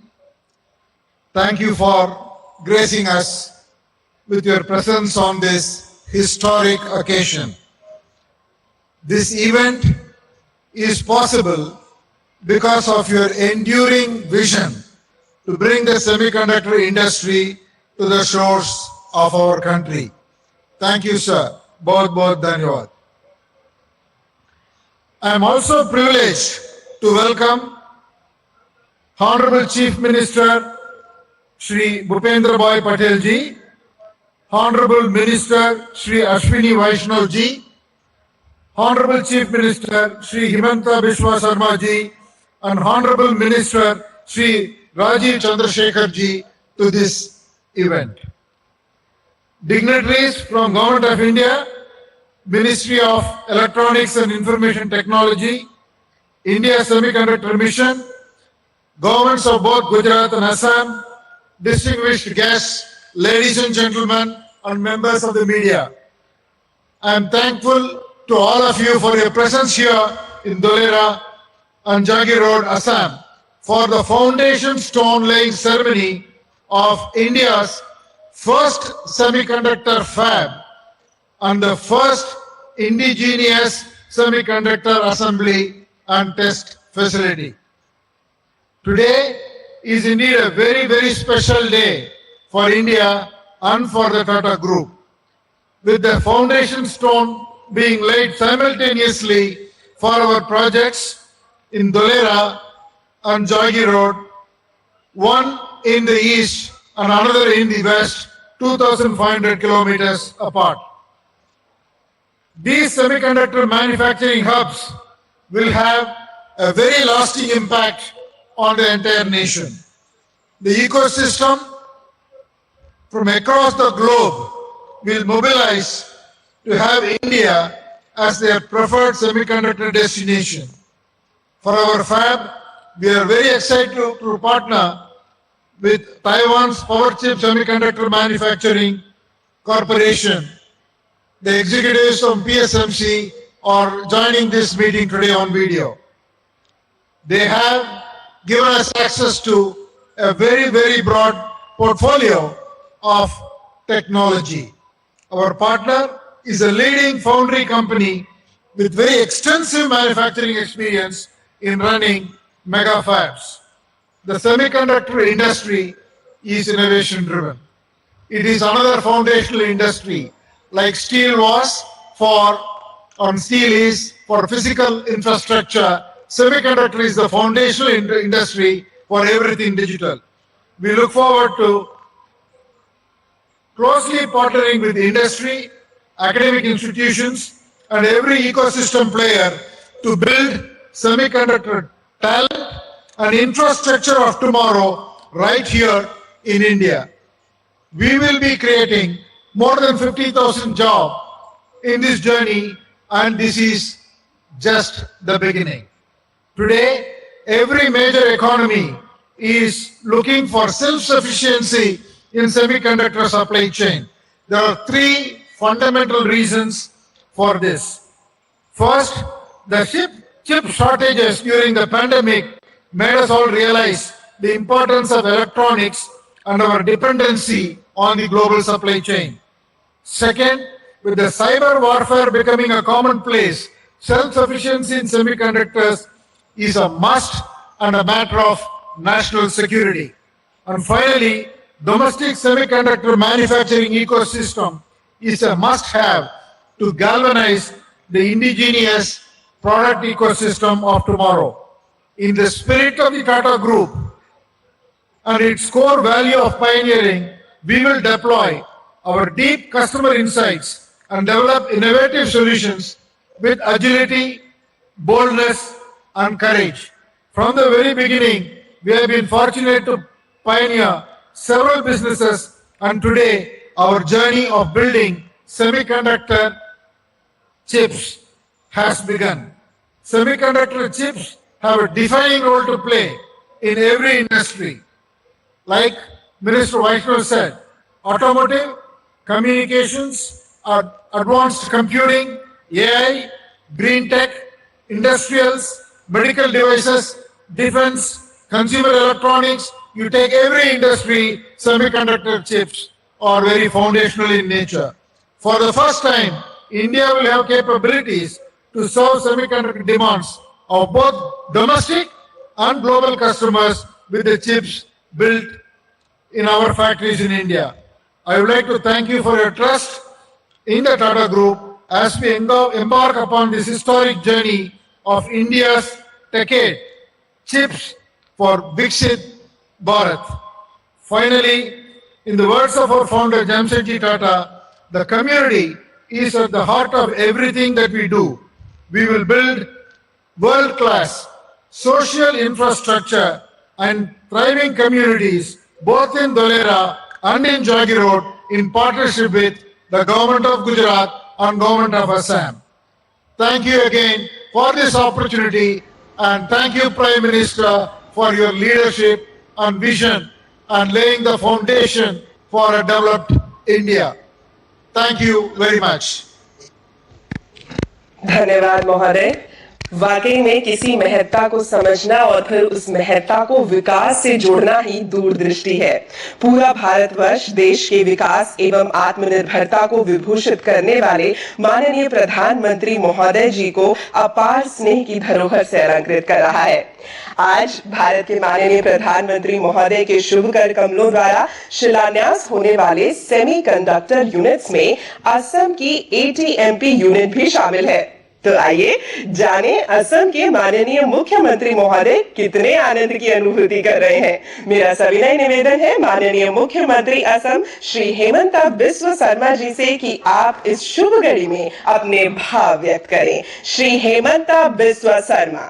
thank you for gracing us with your presence on this historic occasion. This event is possible because of your enduring vision to bring the semiconductor industry to the shores of our country. Thank you, sir. Bahut dhanyawad. I am also privileged to welcome Honorable Chief Minister Shri Bhupendra Bhai Patel ji, Honorable Minister Shri Ashwini Vaishnav ji, Honorable Chief Minister Shri Himanta Biswa Sarma ji, and Honorable Minister Shri Rajiv Chandrasekhar ji to this event. Dignitaries from Government of India, Ministry of Electronics and Information Technology, India Semiconductor Mission, governments of both Gujarat and Assam, distinguished guests, ladies and gentlemen, and members of the media. I am thankful to all of you for your presence here in Dholera and Jagi Road, Assam, for the foundation stone laying ceremony of India's first semiconductor fab and the first indigenous semiconductor assembly and test facility. Today is indeed a very, very special day for India and for the Tata Group, with the foundation stone being laid simultaneously for our projects in Dholera and Jagi Road, one in the east and another in the west, 2,500 kilometers apart. These semiconductor manufacturing hubs will have a very lasting impact on the entire nation. The ecosystem from across the globe will mobilize to have India as their preferred semiconductor destination. For our fab, we are very excited to partner with Taiwan's Power Chip Semiconductor Manufacturing Corporation. The executives from PSMC are joining this meeting today on video. They have given us access to a very, very broad portfolio of technology. Our partner is a leading foundry company with very extensive manufacturing experience in running mega fabs. The semiconductor industry is innovation driven. It is another foundational industry, like steel was steel is for physical infrastructure. Semiconductor is the foundational industry for everything digital. We look forward to closely partnering with industry, academic institutions, and every ecosystem player to build semiconductor talent and infrastructure of tomorrow right here in India. We will be creating more than 50,000 jobs in this journey, and this is just the beginning. Today, every major economy is looking for self-sufficiency in semiconductor supply chain. There are three fundamental reasons for this. First, the chip shortages during the pandemic made us all realize the importance of electronics and our dependency on the global supply chain. Second, with the cyber warfare becoming a commonplace, self-sufficiency in semiconductors is a must and a matter of national security. And finally, domestic semiconductor manufacturing ecosystem is a must-have to galvanize the indigenous product ecosystem of tomorrow. In the spirit of the Tata Group and its core value of pioneering, we will deploy our deep customer insights and develop innovative solutions with agility, boldness, and courage. From the very beginning, we have been fortunate to pioneer several businesses, and today our journey of building semiconductor chips has begun. Semiconductor chips have a defining role to play in every industry. Like Minister Vaishnav said, automotive, communications, advanced computing, AI, green tech, industrials, medical devices, defense, consumer electronics, you take every industry, semiconductor chips are very foundational in nature. For the first time, India will have capabilities to serve semiconductor demands of both domestic and global customers with the chips built in our factories in India. I would like to thank you for your trust in the Tata Group as we embark upon this historic journey of India's Techade, chips for Viksit Bharat. Finally, in the words of our founder Jamsetji Tata, the community is at the heart of everything that we do. We will build world-class social infrastructure and thriving communities both in Dholera and in Jagi Road in partnership with the Government of Gujarat and Government of Assam. Thank you again for this opportunity, and thank you, Prime Minister, for your leadership and vision and laying the foundation for a developed India. Thank you very much. धन्यवाद महोदय। वाकई में किसी महत्ता को समझना और फिर उस महत्ता को विकास से जोड़ना ही दूरदृष्टि है। पूरा भारतवर्ष देश के विकास एवं आत्मनिर्भरता को विभूषित करने वाले माननीय प्रधानमंत्री महोदय जी को अपार स्नेह की धरोहर से अलंकृत कर रहा है। आज भारत के माननीय प्रधानमंत्री महोदय के शुभ कर कमलों द्वारा शिलान्यास होने वाले सेमीकंडक्टर यूनिट्स में असम की ATMP यूनिट भी शामिल है। तो आइए जाने असम के माननीय मुख्यमंत्री महोदय कितने आनंद की अनुभूति कर रहे हैं। मेरा सविनय निवेदन है माननीय मुख्यमंत्री असम श्री हेमंता बिस्वा शर्मा जी से कि आप इस शुभ घड़ी में अपने भाव व्यक्त करें। श्री हेमंता बिस्वा शर्मा।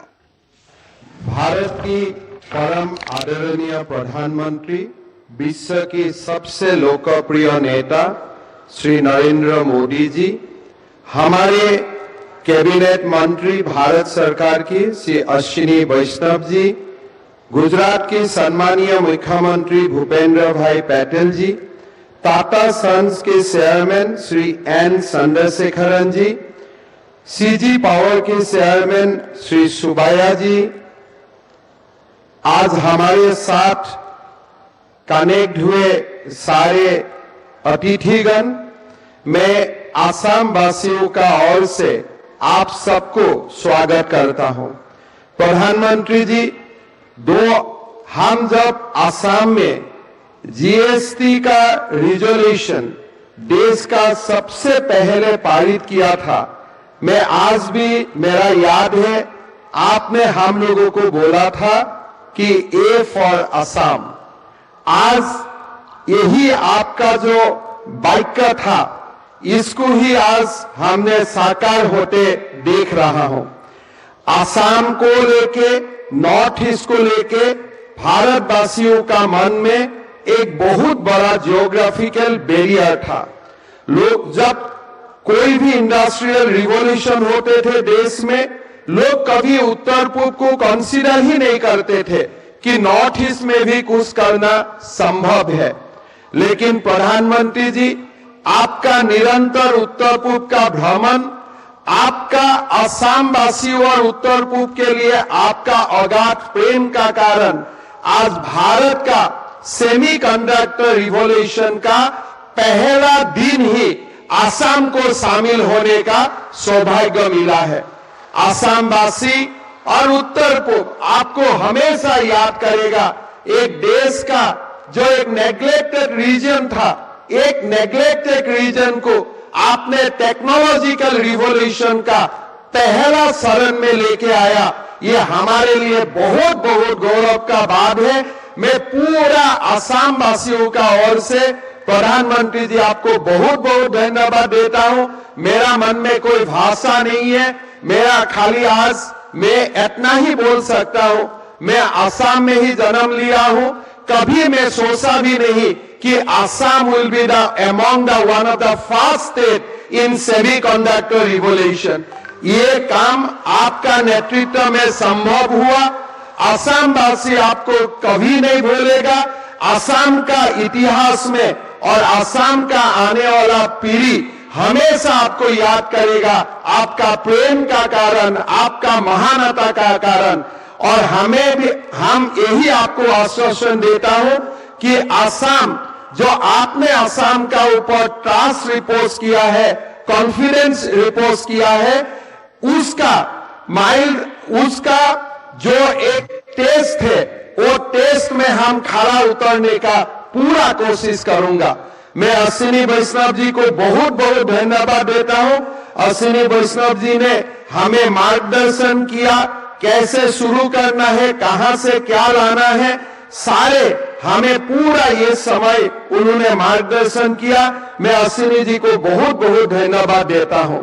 भारत की परम आदरणीय प्रधानमंत्री, विश्व के सबसे लोकप्रिय नेता श्री नरेंद्र मोदी जी, हमारे कैबिनेट मंत्री भारत सरकार की श्री अश्विनी वैष्णव जी, गुजरात के सम्मानीय मुख्यमंत्री भूपेंद्र भाई पटेल जी, टाटा सन्स के चेयरमैन श्री एन चंद्रशेखरन जी, CG पावर के चेयरमैन श्री सुबाया जी, आज हमारे साथ कनेक्ट हुए सारे अतिथिगण, मैं आसाम वासियों का ओर से आप सबको स्वागत करता हूं। प्रधानमंत्री जी, हम जब आसाम में GST का रिजोल्यूशन देश का सबसे पहले पारित किया था, मैं आज भी मेरा याद है आपने हम लोगों को बोला था कि A फॉर असम। आज यही आपका जो वाक्य था, इसको ही आज हमने साकार होते देख रहा हूं। आसाम को लेके, नॉर्थ ईस्ट को लेके भारतवासियों का मन में एक बहुत बड़ा जियोग्राफिकल बैरियर था। लोग जब कोई भी इंडस्ट्रियल रिवॉल्यूशन होते थे देश में, लोग कभी उत्तर पूर्व को कंसीडर ही नहीं करते थे कि नॉर्थ ईस्ट में भी कुछ करना संभव है। लेकिन प्रधानमंत्री जी, आपका निरंतर उत्तर पूर्व का भ्रमण, आपका असम वासियों और उत्तर पूर्व के लिए आपका अगाध प्रेम का कारण आज भारत का सेमीकंडक्टर रिवॉल्यूशन का पहला दिन ही असम को शामिल होने का सौभाग्य मिला है। असम वासी और उत्तर पूर्व आपको हमेशा याद करेगा, एक देश का जो एक नेग्लेक्टेड रीजन था, एक नेग्लेक्टेड रीजन को आपने टेक्नोलॉजिकल रिवॉल्यूशन का पहला शरण में लेके आया। ये हमारे लिए बहुत बहुत गौरव का बात है। मैं पूरा असम वासियों का ओर से प्रधानमंत्री जी आपको बहुत बहुत धन्यवाद देता हूं। मेरा मन में कोई भाषा नहीं है, मेरा खाली आज मैं इतना ही बोल सकता हूं, मैं असम में ही जन्म लिया हूं। कभी मैं सोचा भी नहीं कि Assam will be the among the one of the first state in semiconductor revolution. ये काम आपका नेतृत्व में संभव हुआ। असम वासी आपको कभी नहीं भूलेगा। असम का इतिहास में और असम का आने वाला पीढ़ी हमेशा आपको याद करेगा, आपका प्रेम का कारण, आपका महानता का कारण। और हमें भी, हम यही आपको आश्वासन देता हूं कि असम, जो आपने असम का ऊपर ट्रस्ट रिपोर्ट किया है, कॉन्फिडेंस रिपोर्ट किया है, उसका जो एक टेस्ट है, वो टेस्ट में हम खरा उतरने का पूरा कोशिश करूंगा। मैं अश्विनी वैष्णव जी को बहुत बहुत धन्यवाद देता हूं। अश्विनी वैष्णव जी ने हमें मार्गदर्शन किया, कैसे शुरू करना है, कहां से क्या लाना है, सारे हमें पूरा ये समय उन्होंने मार्गदर्शन किया। मैं अश्विनी जी को बहुत बहुत धन्यवाद देता हूं।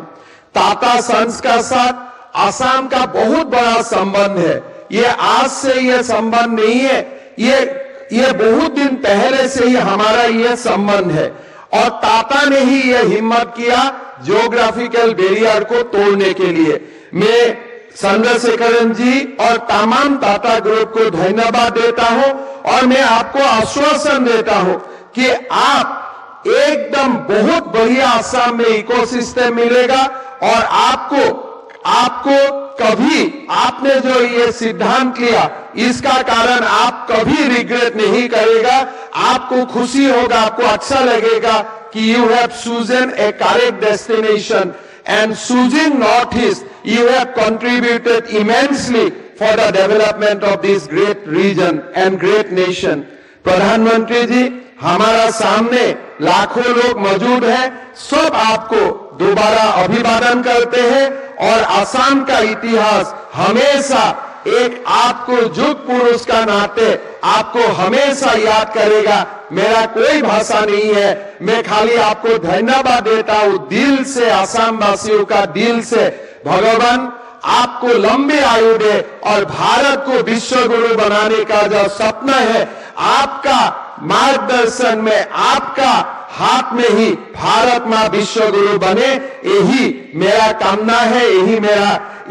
टाटा सन्स का साथ असम का बहुत बड़ा संबंध है। ये आज से ये संबंध नहीं है, ये बहुत दिन पहले से ही हमारा ये संबंध है। और टाटा ने ही ये हिम्मत किया जियोग्राफिकल बैरियर को तोड़ने के लिए। मैं चंद्रशेखरन जी और तमाम टाटा ग्रुप को धन्यवाद देता हूं और मैं आपको आश्वासन देता हूं कि आप एकदम बहुत बढ़िया असम में इकोसिस्टम मिलेगा। और आपको कभी, आपने जो ये सिद्धांत लिया, इसका कारण आप कभी रिग्रेट नहीं करेगा। आपको खुशी होगा, आपको अच्छा लगेगा कि you have chosen A correct destination and choosing Northeast, you have contributed immensely for the development of this great region and great nation. प्रधानमंत्री जी, हमारा सामने लाखों लोग मौजूद हैं, सब आपको दोबारा अभिवादन करते हैं। और असम का इतिहास हमेशा एक आपको युग पुरुष का नाते आपको हमेशा याद करेगा। मेरा कोई भाषा नहीं है, मैं खाली आपको धन्यवाद देता हूं दिल से, असम वासियों का दिल से। भगवान आपको लंबी आयु दे और भारत को विश्व गुरु बनाने का जो सपना है, आपका मार्गदर्शन में, आपका हाथ में ही भारत मां विश्व गुरु बने, यही मेरा कामना है,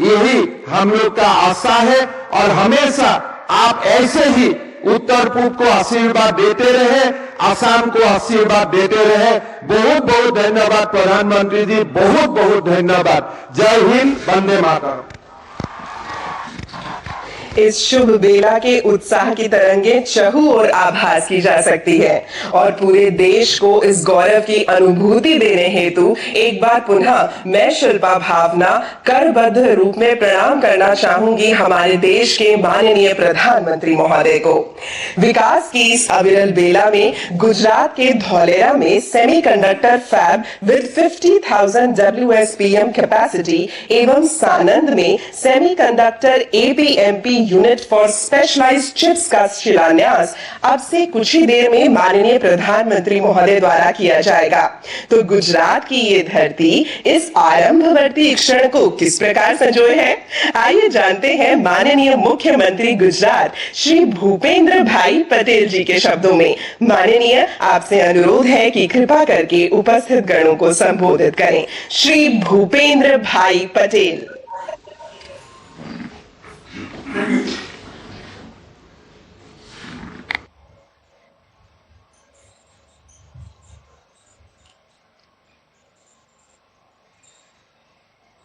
यही हम लोग का आशा है। और हमेशा आप ऐसे ही उत्तर पूर्व को आशीर्वाद देते रहे, असम को आशीर्वाद देते रहे। बहुत बहुत धन्यवाद प्रधानमंत्री जी, बहुत बहुत धन्यवाद। जय हिंद, वंदे मातरम। इस शुभ बेला के उत्साह की तरंगे चहु और आभास की जा सकती है और पूरे देश को इस गौरव की अनुभूति देने हेतु एक बार पुनः मैं शिल्पा भावना करबद्ध रूप में प्रणाम करना चाहूंगी हमारे देश के माननीय प्रधानमंत्री महोदय को। विकास की इस अविरल बेला में गुजरात के धौलेरा में semiconductor fab with 50,000 WSPM capacity एवं सानंद में semiconductor APMP unit for specialized chips का शिलान्यास अब से कुछ ही देर में माननीय प्रधानमंत्री महोदय द्वारा किया जाएगा। तो गुजरात की ये धरती इस आरंभवर्ती क्षण को किस प्रकार संजोए है, आइए जानते हैं माननीय मुख्यमंत्री गुजरात श्री भूपेंद्र भाई पटेल जी के शब्दों में। माननीय, आपसे अनुरोध है कि कृपा करके उपस्थित गणों को संबोधित करें। श्री भूपेंद्र भाई पटेल।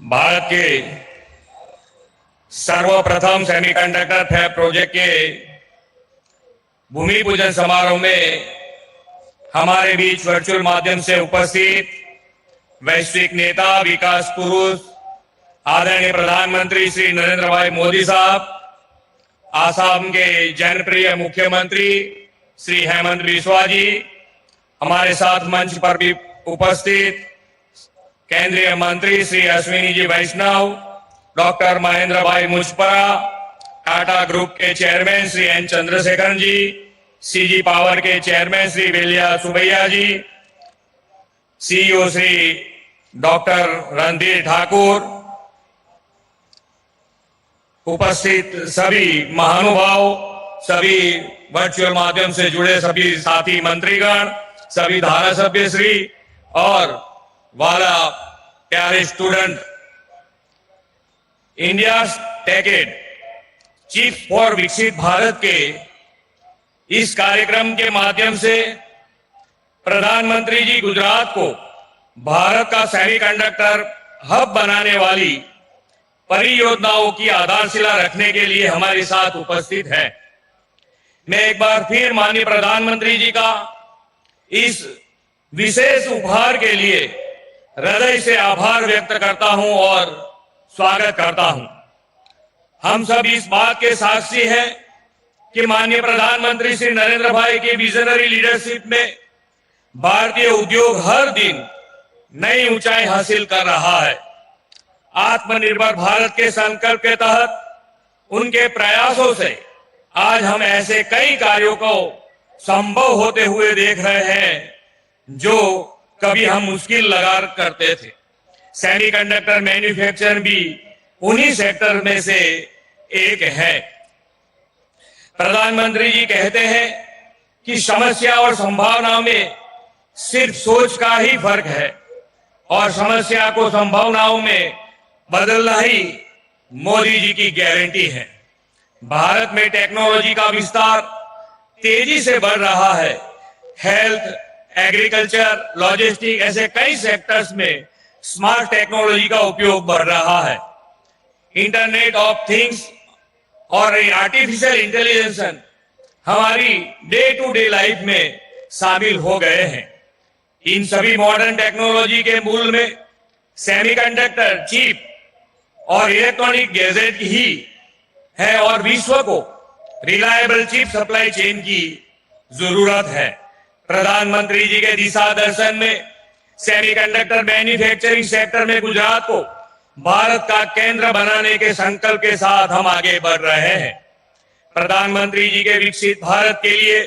भारत के सर्वप्रथम सेमीकंडक्टर फैब प्रोजेक्ट के भूमि पूजन समारोह में हमारे बीच वर्चुअल माध्यम से उपस्थित वैश्विक नेता, विकास पुरुष, आदरणीय प्रधानमंत्री श्री नरेंद्र भाई मोदी साहब, आसाम के जनप्रिय मुख्यमंत्री श्री हेमंत बिस्वा जी, हमारे साथ मंच पर भी उपस्थित केंद्रीय मंत्री श्री अश्विनी जी वैष्णव, डॉक्टर महेंद्र भाई मुजपरा, टाटा ग्रुप के चेयरमैन श्री एन चंद्रशेखरन जी, सीजी पावर के चेयरमैन श्री वेलिया सुबैया जी, सीईओ श्री डॉक्टर रणधीर ठाकुर, उपस्थित सभी महानुभाव, सभी वर्चुअल माध्यम से जुड़े सभी साथी मंत्रीगण, सभी धारा सभ्य श्री और वाला प्यारे स्टूडेंट, इंडिया टेकेड चीफ फॉर विकसित भारत के इस कार्यक्रम के माध्यम से प्रधानमंत्री जी गुजरात को भारत का सेमीकंडक्टर हब बनाने वाली परियोजनाओं की आधारशिला रखने के लिए हमारे साथ उपस्थित है। मैं एक बार फिर माननीय प्रधानमंत्री जी का इस विशेष उपहार के लिए हृदय से आभार व्यक्त करता हूं और स्वागत करता हूं। हम सब इस बात के साक्षी हैं कि माननीय प्रधानमंत्री श्री नरेंद्र भाई की विजनरी लीडरशिप में भारतीय उद्योग हर दिन नई ऊंचाई हासिल कर रहा है। आत्मनिर्भर भारत के संकल्प के तहत उनके प्रयासों से आज हम ऐसे कई कार्यों को संभव होते हुए देख रहे हैं जो कभी हम मुश्किल लगा करते थे। सेमीकंडक्टर मैन्युफैक्चर भी उन्हीं सेक्टर में से एक है। प्रधानमंत्री जी कहते हैं कि समस्या और संभावना में सिर्फ सोच का ही फर्क है और समस्या को संभावनाओं में बदलना ही मोदी जी की गारंटी है। भारत में टेक्नोलॉजी का विस्तार तेजी से बढ़ रहा है। हेल्थ, एग्रीकल्चर, लॉजिस्टिक ऐसे कई सेक्टर्स में स्मार्ट टेक्नोलॉजी का उपयोग बढ़ रहा है। इंटरनेट ऑफ थिंग्स और आर्टिफिशियल इंटेलिजेंस हमारी डे टू डे लाइफ में शामिल हो गए हैं। इन सभी मॉडर्न टेक्नोलॉजी के मूल में सेमीकंडक्टर, चिप और इलेक्ट्रॉनिक गैजेट ही है और विश्व को रिलायबल चिप सप्लाई चेन की जरूरत है। प्रधानमंत्री जी के दिशा दर्शन में सेमीकंडक्टर मैन्युफैक्चरिंग सेक्टर में गुजरात को भारत का केंद्र बनाने के संकल्प के साथ हम आगे बढ़ रहे हैं। प्रधानमंत्री जी के विकसित भारत के लिए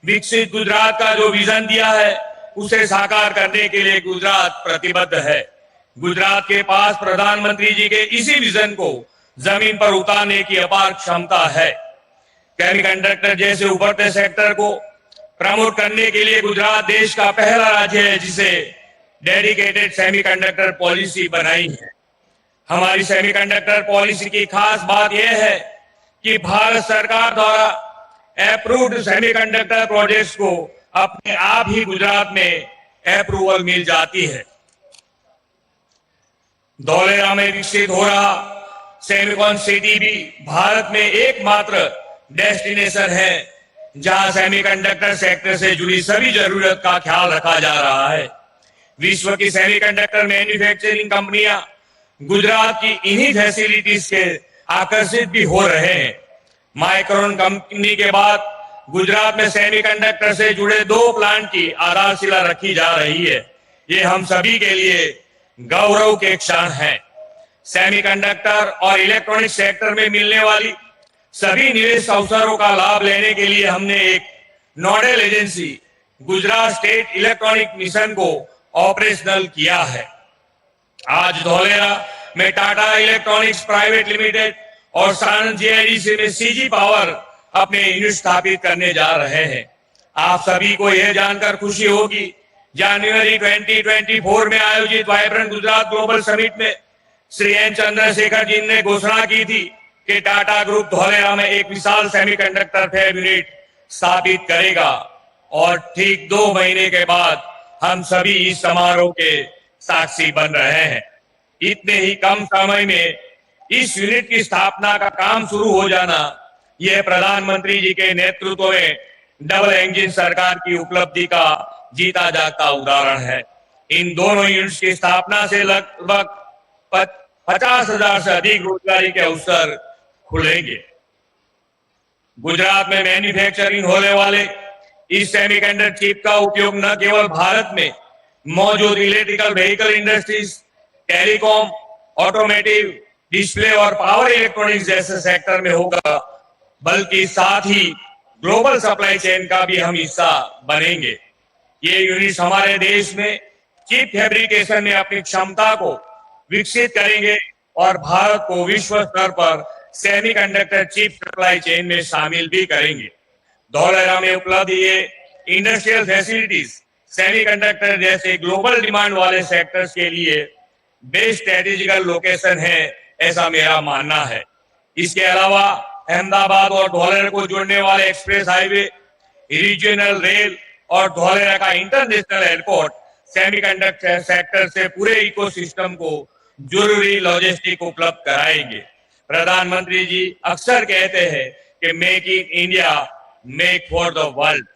विकसित गुजरात का जो विजन दिया है उसे साकार करने के लिए गुजरात प्रतिबद्ध है। गुजरात के पास प्रधानमंत्री जी के इसी विजन को जमीन पर उतारने की अपार क्षमता है। सेमीकंडक्टर जैसे उभरते सेक्टर को प्रमोट करने के लिए गुजरात देश का पहला राज्य है जिसे डेडिकेटेड सेमीकंडक्टर पॉलिसी बनाई है। हमारी सेमीकंडक्टर पॉलिसी की खास बात यह है कि भारत सरकार द्वारा अप्रूव्ड सेमीकंडक्टर प्रोजेक्ट्स को अपने आप ही गुजरात में अप्रूवल मिल जाती है। धौलेरा में विकसित हो रहा सेमीकॉन सिटी भी भारत में एकमात्र डेस्टिनेशन है जहां सेमीकंडक्टर सेक्टर से जुड़ी सभी जरूरत का ख्याल रखा जा रहा है। विश्व की सेमीकंडक्टर मैन्युफैक्चरिंग कंपनियां गुजरात की इन्हीं फैसिलिटीज से आकर्षित भी हो रहे हैं। माइक्रोन कंपनी के बाद गुजरात में सेमीकंडक्टर से जुड़े 2 प्लांट की आधारशिला रखी जा रही है। ये हम सभी के लिए गौरव के क्षण है। सेमीकंडक्टर और इलेक्ट्रॉनिक सेक्टर में मिलने वाली सभी निवेश अवसरों का लाभ लेने के लिए हमने एक nodal agency Gujarat state electronic mission को ऑपरेशनल किया है। आज धौलेरा में टाटा इलेक्ट्रॉनिक्स प्राइवेट लिमिटेड और सानंद जीआईडीसी में सीजी पावर अपने यूनिट स्थापित करने जा रहे हैं। आप सभी को यह जानकर खुशी होगी, जनवरी 2024 में आयोजित वाइब्रेंट गुजरात ग्लोबल समिट में श्री एन चंद्रशेखर जी ने घोषणा की थी कि टाटा ग्रुप धौलेरा में एक विशाल सेमीकंडक्टर फैब यूनिट स्थापित करेगा और ठीक 2 महीने के बाद हम सभी इस समारोह के साक्षी बन रहे हैं। इतने ही कम समय में इस यूनिट की स्थापना का काम शुरू हो जाना यह प्रधानमंत्री जी के नेतृत्व में डबल इंजन सरकार की उपलब्धि का जीता जागता उदाहरण है। इन दोनों यूनिट्स की स्थापना से लगभग 50,000 से अधिक रोजगारी के अवसर खुलेंगे। गुजरात में मैन्युफैक्चरिंग होने वाले इस सेमीकंडक्टर चिप का उपयोग न केवल भारत में मौजूद electrical vehicle industries, telecom, automotive, display और पावर इलेक्ट्रॉनिक्स जैसे सेक्टर में होगा, बल्कि साथ ही ग्लोबल सप्लाई चेन का भी हम हिस्सा बनेंगे। ये यूनिट्स हमारे देश में चिप फैब्रिकेशन में अपनी क्षमता को विकसित करेंगे और भारत को विश्व स्तर पर सेमीकंडक्टर चिप सप्लाई चेन में शामिल भी करेंगे। धौलेरा में उपलब्ध ये इंडस्ट्रियल फैसिलिटीज सेमीकंडक्टर जैसे ग्लोबल डिमांड वाले सेक्टर्स के लिए बेस्ट स्ट्रेटेजिकल लोकेशन है, ऐसा मेरा मानना है। इसके अलावा अहमदाबाद और धौलेरा को जोड़ने वाले एक्सप्रेस हाईवे, रीजनल रेल और धौलेरा का इंटरनेशनल एयरपोर्ट सेमीकंडक्टर सेक्टर से पूरे इकोसिस्टम को जरूरी लॉजिस्टिक उपलब्ध कराएंगे। प्रधानमंत्री जी अक्सर कहते हैं कि make in India, make for the world.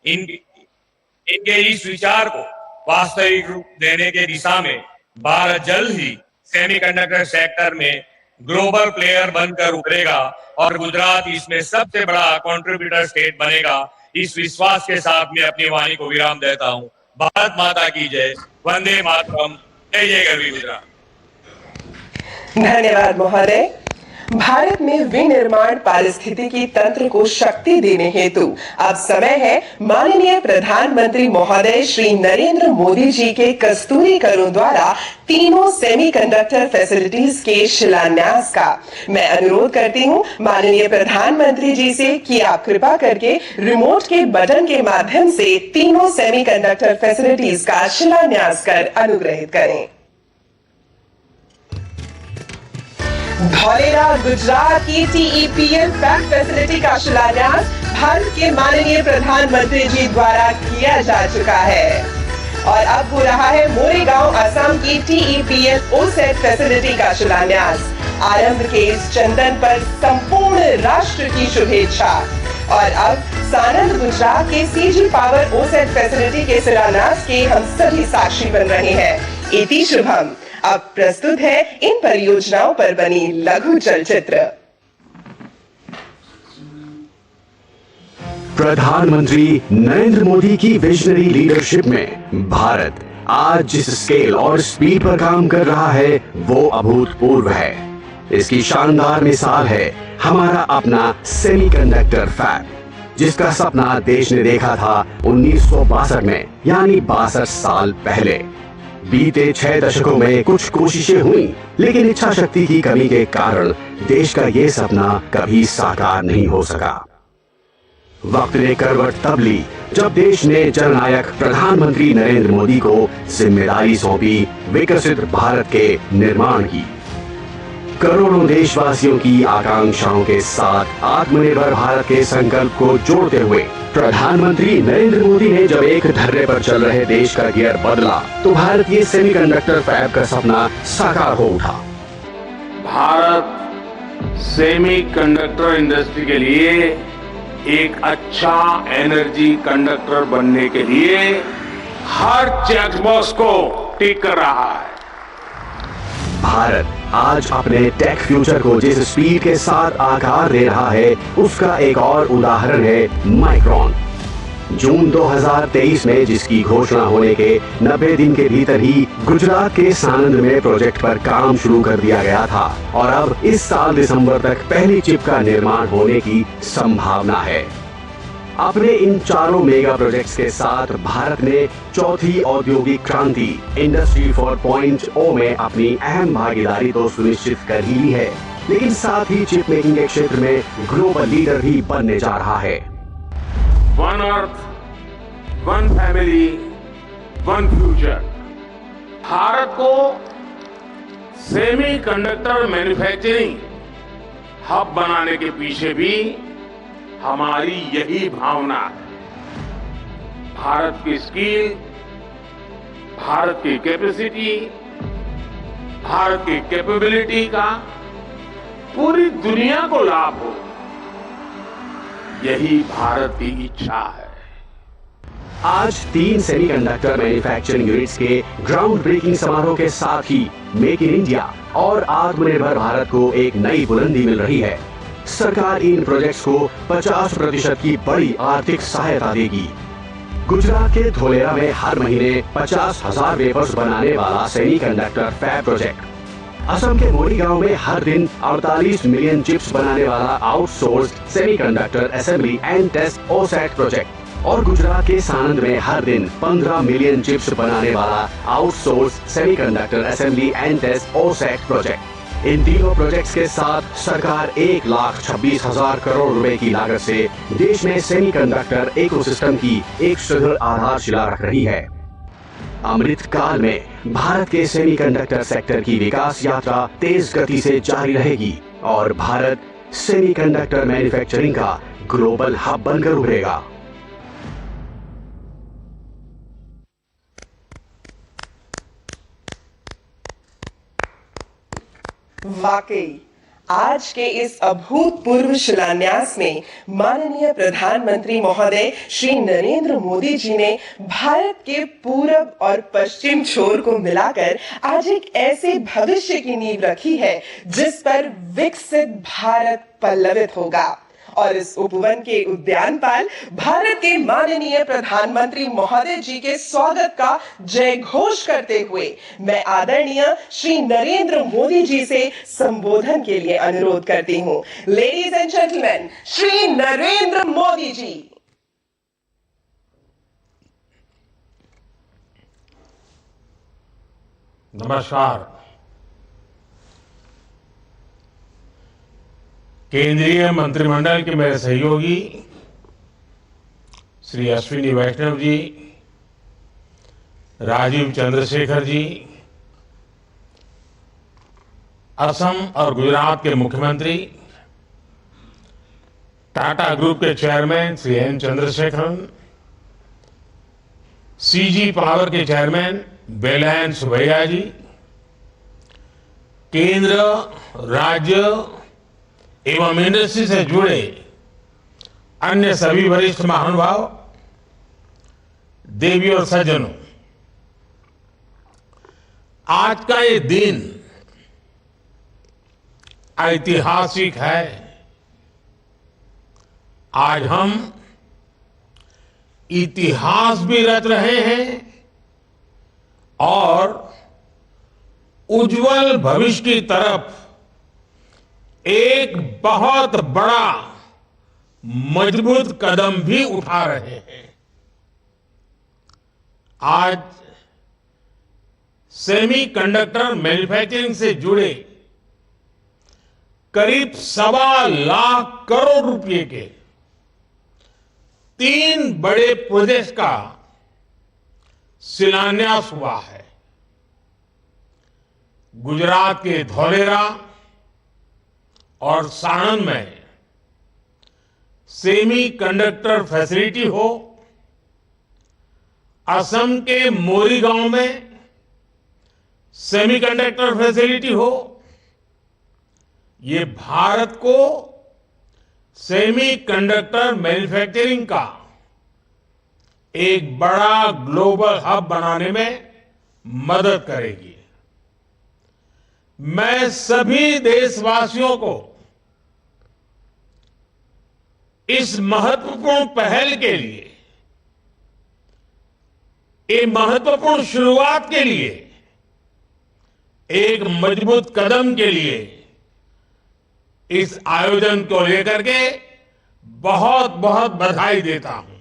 इनके इस विचार को वास्तविक रूप देने के दिशा में भारत जल्द ही सेमीकंडक्टर सेक्टर में ग्लोबल प्लेयर बनकर उभरेगा और गुजरात इसमें सबसे बड़ा कंट्रीब्यूटर स्टेट बनेगा। इस विश्वास के साथ मैं अपनी वाणी को विराम देता हूं। भारत माता की जय, वंदे मातरम, जय जय गरवी गुजरात। धन्यवाद महोदय। भारत में विनिर्माण पारिस्थितिकी तंत्र को शक्ति देने हेतु अब समय है माननीय प्रधानमंत्री महोदय श्री नरेंद्र मोदी जी के कस्तूरी करों द्वारा तीनों सेमीकंडक्टर फैसिलिटीज के शिलान्यास का। मैं अनुरोध करती हूं माननीय प्रधानमंत्री जी से कि आप कृपा करके रिमोट के बटन के माध्यम से तीनों सेमीकंडक्टर फैसिलिटीज का शिलान्यास कर अनुग्रहित करें। धौलेरा गुजरात की टीईपीएल फैब फैसिलिटी का शिलान्यास भारत के माननीय प्रधानमंत्री जी द्वारा किया जा चुका है और अब हो रहा है मोरेगांव असम की टीईपीएल ओसेट फैसिलिटी का शिलान्यास। आरंभ के इस चंदन पर संपूर्ण राष्ट्र की शुभेच्छा। और अब सानंद गुजरात के सीजी पावर ओसेट फैसिलिटी के शिलान्यास के हम सभी साक्षी बन रहे हैं। इति शुभम। अब प्रस्तुत है इन परियोजनाओं पर बनी लघु चलचित्र। प्रधानमंत्री नरेंद्र मोदी की विजनरी लीडरशिप में भारत आज जिस स्केल और स्पीड पर काम कर रहा है वो अभूतपूर्व है। इसकी शानदार मिसाल है हमारा अपना सेमीकंडक्टर फैब, जिसका सपना देश ने देखा था 1962 में, यानी 62 साल पहले। बीते 6 दशकों में कुछ कोशिशें हुई, लेकिन इच्छा शक्ति की कमी के कारण देश का ये सपना कभी साकार नहीं हो सका। वक्त ने करवट तब ली जब देश ने जननायक प्रधानमंत्री नरेंद्र मोदी को जिम्मेदारी सौंपी विकसित भारत के निर्माण की। करोड़ों देशवासियों की आकांक्षाओं के साथ आत्मनिर्भर भारत के संकल्प को जोड़ते हुए प्रधानमंत्री नरेंद्र मोदी ने जब एक धर्रे पर चल रहे देश का गियर बदला तो भारत ये सेमीकंडक्टर फैब का सपना साकार हो उठा। भारत सेमीकंडक्टर इंडस्ट्री के लिए एक अच्छा एनर्जी कंडक्टर बनने के लिए हर चेकबॉक्स को टिक कर रहा है। भारत आज अपने टेक फ्यूचर को जिस स्पीड के साथ आकार दे रहा है उसका एक और उदाहरण है माइक्रोन। जून 2023 में जिसकी घोषणा होने के 90 दिन के भीतर ही गुजरात के सानंद में प्रोजेक्ट पर काम शुरू कर दिया गया था और अब इस साल दिसंबर तक पहली चिप का निर्माण होने की संभावना है। अपने इन चारों मेगा प्रोजेक्ट्स के साथ भारत ने चौथी औद्योगिक क्रांति इंडस्ट्री 4.0 में अपनी अहम भागीदारी तो सुनिश्चित कर ही ली है, लेकिन साथ ही चिप मेकिंग के क्षेत्र में ग्लोबल लीडर भी बनने जा रहा है। One earth, one family, one future. Bharat को सेमीकंडक्टर मैन्युफैक्चरिंग हब बनाने के पीछे भी हमारी यही भावना है। भारत की स्किल, भारत की कैपेसिटी, भारत की कैपेबिलिटी का पूरी दुनिया को लाभ हो, यही भारत की इच्छा है। आज 3 सेमीकंडक्टर मैन्युफैक्चरिंग यूनिट्स के ग्राउंड ब्रेकिंग समारोह के साथ ही मेक इन इंडिया और आत्मनिर्भर भारत को एक नई बुलंदी मिल रही है। सरकार इन प्रोजेक्ट्स को 50% की बड़ी आर्थिक सहायता देगी। गुजरात के धोलेरा में हर महीने 50,000 वेफर्स बनाने वाला सेमीकंडक्टर फैब प्रोजेक्ट, असम के मोरी गांव में हर दिन 48 मिलियन चिप्स बनाने वाला outsourced semiconductor assembly and test OSAT project और गुजरात के सानंद में हर दिन 15 मिलियन चिप्स बनाने वाला outsourced semiconductor assembly and test OSAT project. इन तीनों प्रोजेक्ट्स के साथ सरकार 1,26,000 करोड़ रुपए की लागत से देश में सेमीकंडक्टर इकोसिस्टम की एक सुदृढ़ आधारशिला रख रही है। अमृत काल में भारत के सेमीकंडक्टर सेक्टर की विकास यात्रा तेज गति से जारी रहेगी और भारत सेमीकंडक्टर मैन्युफैक्चरिंग का ग्लोबल हब बनकर उभरेगा। वाकई आज के इस अभूतपूर्व शिलान्यास में माननीय प्रधानमंत्री महोदय श्री नरेंद्र मोदी जी ने भारत के पूरब और पश्चिम छोर को मिलाकर आज एक ऐसे भविष्य की नींव रखी है जिस पर विकसित भारत पल्लवित होगा। और इस उपवन के उद्यानपाल भारत के माननीय प्रधानमंत्री महोदय जी के स्वागत का जय घोष करते हुए मैं आदरणीय श्री नरेंद्र मोदी जी से संबोधन के लिए अनुरोध करती हूं। Ladies and gentleman, Shri Narendra Modi ji. नमस्कार। केंद्रीय मंत्रिमंडल के मेरे सहयोगी श्री अश्विनी वैष्णव जी, राजीव चंद्रशेखर जी, असम और गुजरात के मुख्यमंत्री, टाटा ग्रुप के chairman Shri N Chandrasekaran, CG power के चेयरमैन बेलायन सुभैया जी, केंद्र, राज्य एवं इंडस्ट्री से जुड़े अन्य सभी वरिष्ठ महानुभाव, देवी और सज्जनों, आज का ये दिन ऐतिहासिक है। आज हम इतिहास भी रच रहे हैं और उज्जवल भविष्य की तरफ एक बहुत बड़ा मजबूत कदम भी उठा रहे हैं। आज सेमीकंडक्टर मैन्युफैक्चरिंग से जुड़े करीब 1.25 लाख करोड़ रुपए के 3 बड़े प्रोजेक्ट्स का शिलान्यास हुआ है। गुजरात के धोलेरा और सानंद में सेमीकंडक्टर फैसिलिटी हो, असम के मोरी गांव में सेमीकंडक्टर फैसिलिटी हो, ये भारत को सेमीकंडक्टर मैन्युफैक्चरिंग का एक बड़ा ग्लोबल हब बनाने में मदद करेगी। मैं सभी देशवासियों को इस महत्वपूर्ण पहल के लिए ये महत्वपूर्ण शुरुआत के लिए, एक मजबूत कदम के लिए इस आयोजन को लेकर के बहुत बहुत बधाई देता हूं।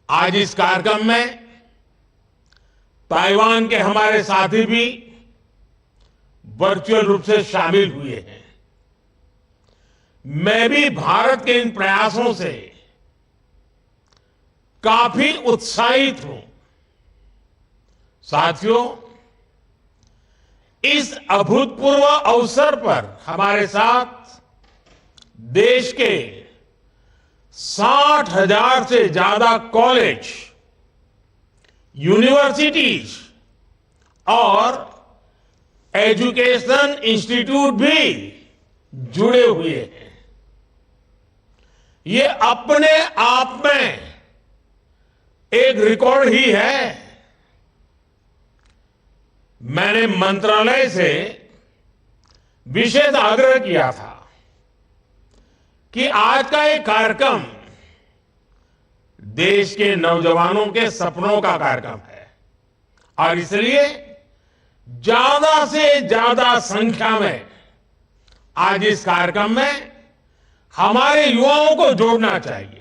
आज इस कार्यक्रम में ताइवान के हमारे साथी भी वर्चुअल रूप से शामिल हुए हैं। मैं भी भारत के इन प्रयासों से काफी उत्साहित हूं। साथियों, इस अभूतपूर्व अवसर पर हमारे साथ देश के 60,000 से ज्यादा कॉलेज, यूनिवर्सिटीज और एजुकेशन इंस्टीट्यूट भी जुड़े हुए हैं। ये अपने आप में एक रिकॉर्ड ही है। मैंने मंत्रालय से विशेष आग्रह किया था कि आज का ये कार्यक्रम देश के नौजवानों के सपनों का कार्यक्रम है और इसलिए ज्यादा से ज्यादा संख्या में आज इस कार्यक्रम में हमारे युवाओं को जोड़ना चाहिए।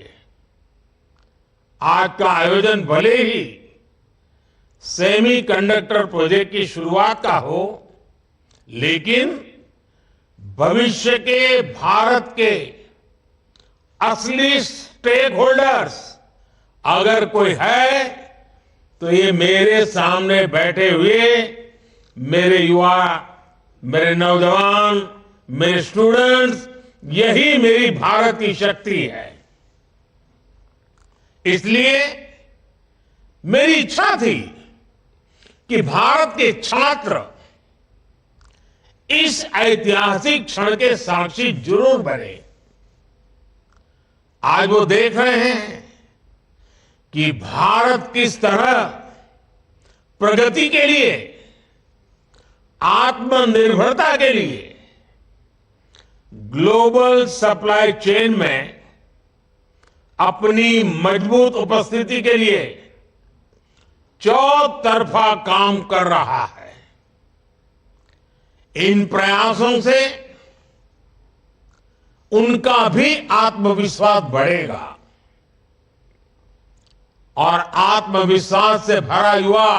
आज का आयोजन भले ही सेमीकंडक्टर प्रोजेक्ट की शुरुआत का हो, लेकिन भविष्य के भारत के असली स्टेक होल्डर्स अगर कोई है तो ये मेरे सामने बैठे हुए मेरे युवा, मेरे नौजवान, मेरे स्टूडेंट्स, यही मेरी भारत की शक्ति है। इसलिए मेरी इच्छा थी कि भारत के छात्र इस ऐतिहासिक क्षण के साक्षी जरूर बने। आज वो देख रहे हैं कि भारत किस तरह प्रगति के लिए, आत्मनिर्भरता के लिए ग्लोबल सप्लाई चेन में अपनी मजबूत उपस्थिति के लिए चौतरफा काम कर रहा है। इन प्रयासों से उनका भी आत्मविश्वास बढ़ेगा और आत्मविश्वास से भरा युवा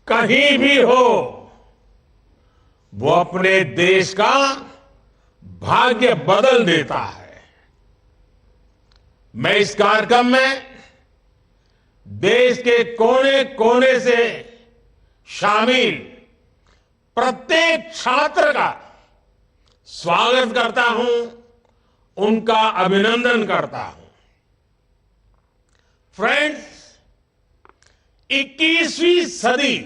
कहीं भी हो, वो अपने देश का भाग्य बदल देता है। मैं इस कार्यक्रम में देश के कोने कोने से शामिल प्रत्येक छात्र का स्वागत करता हूं, उनका अभिनंदन करता हूं। फ्रेंड्स, 21वीं सदी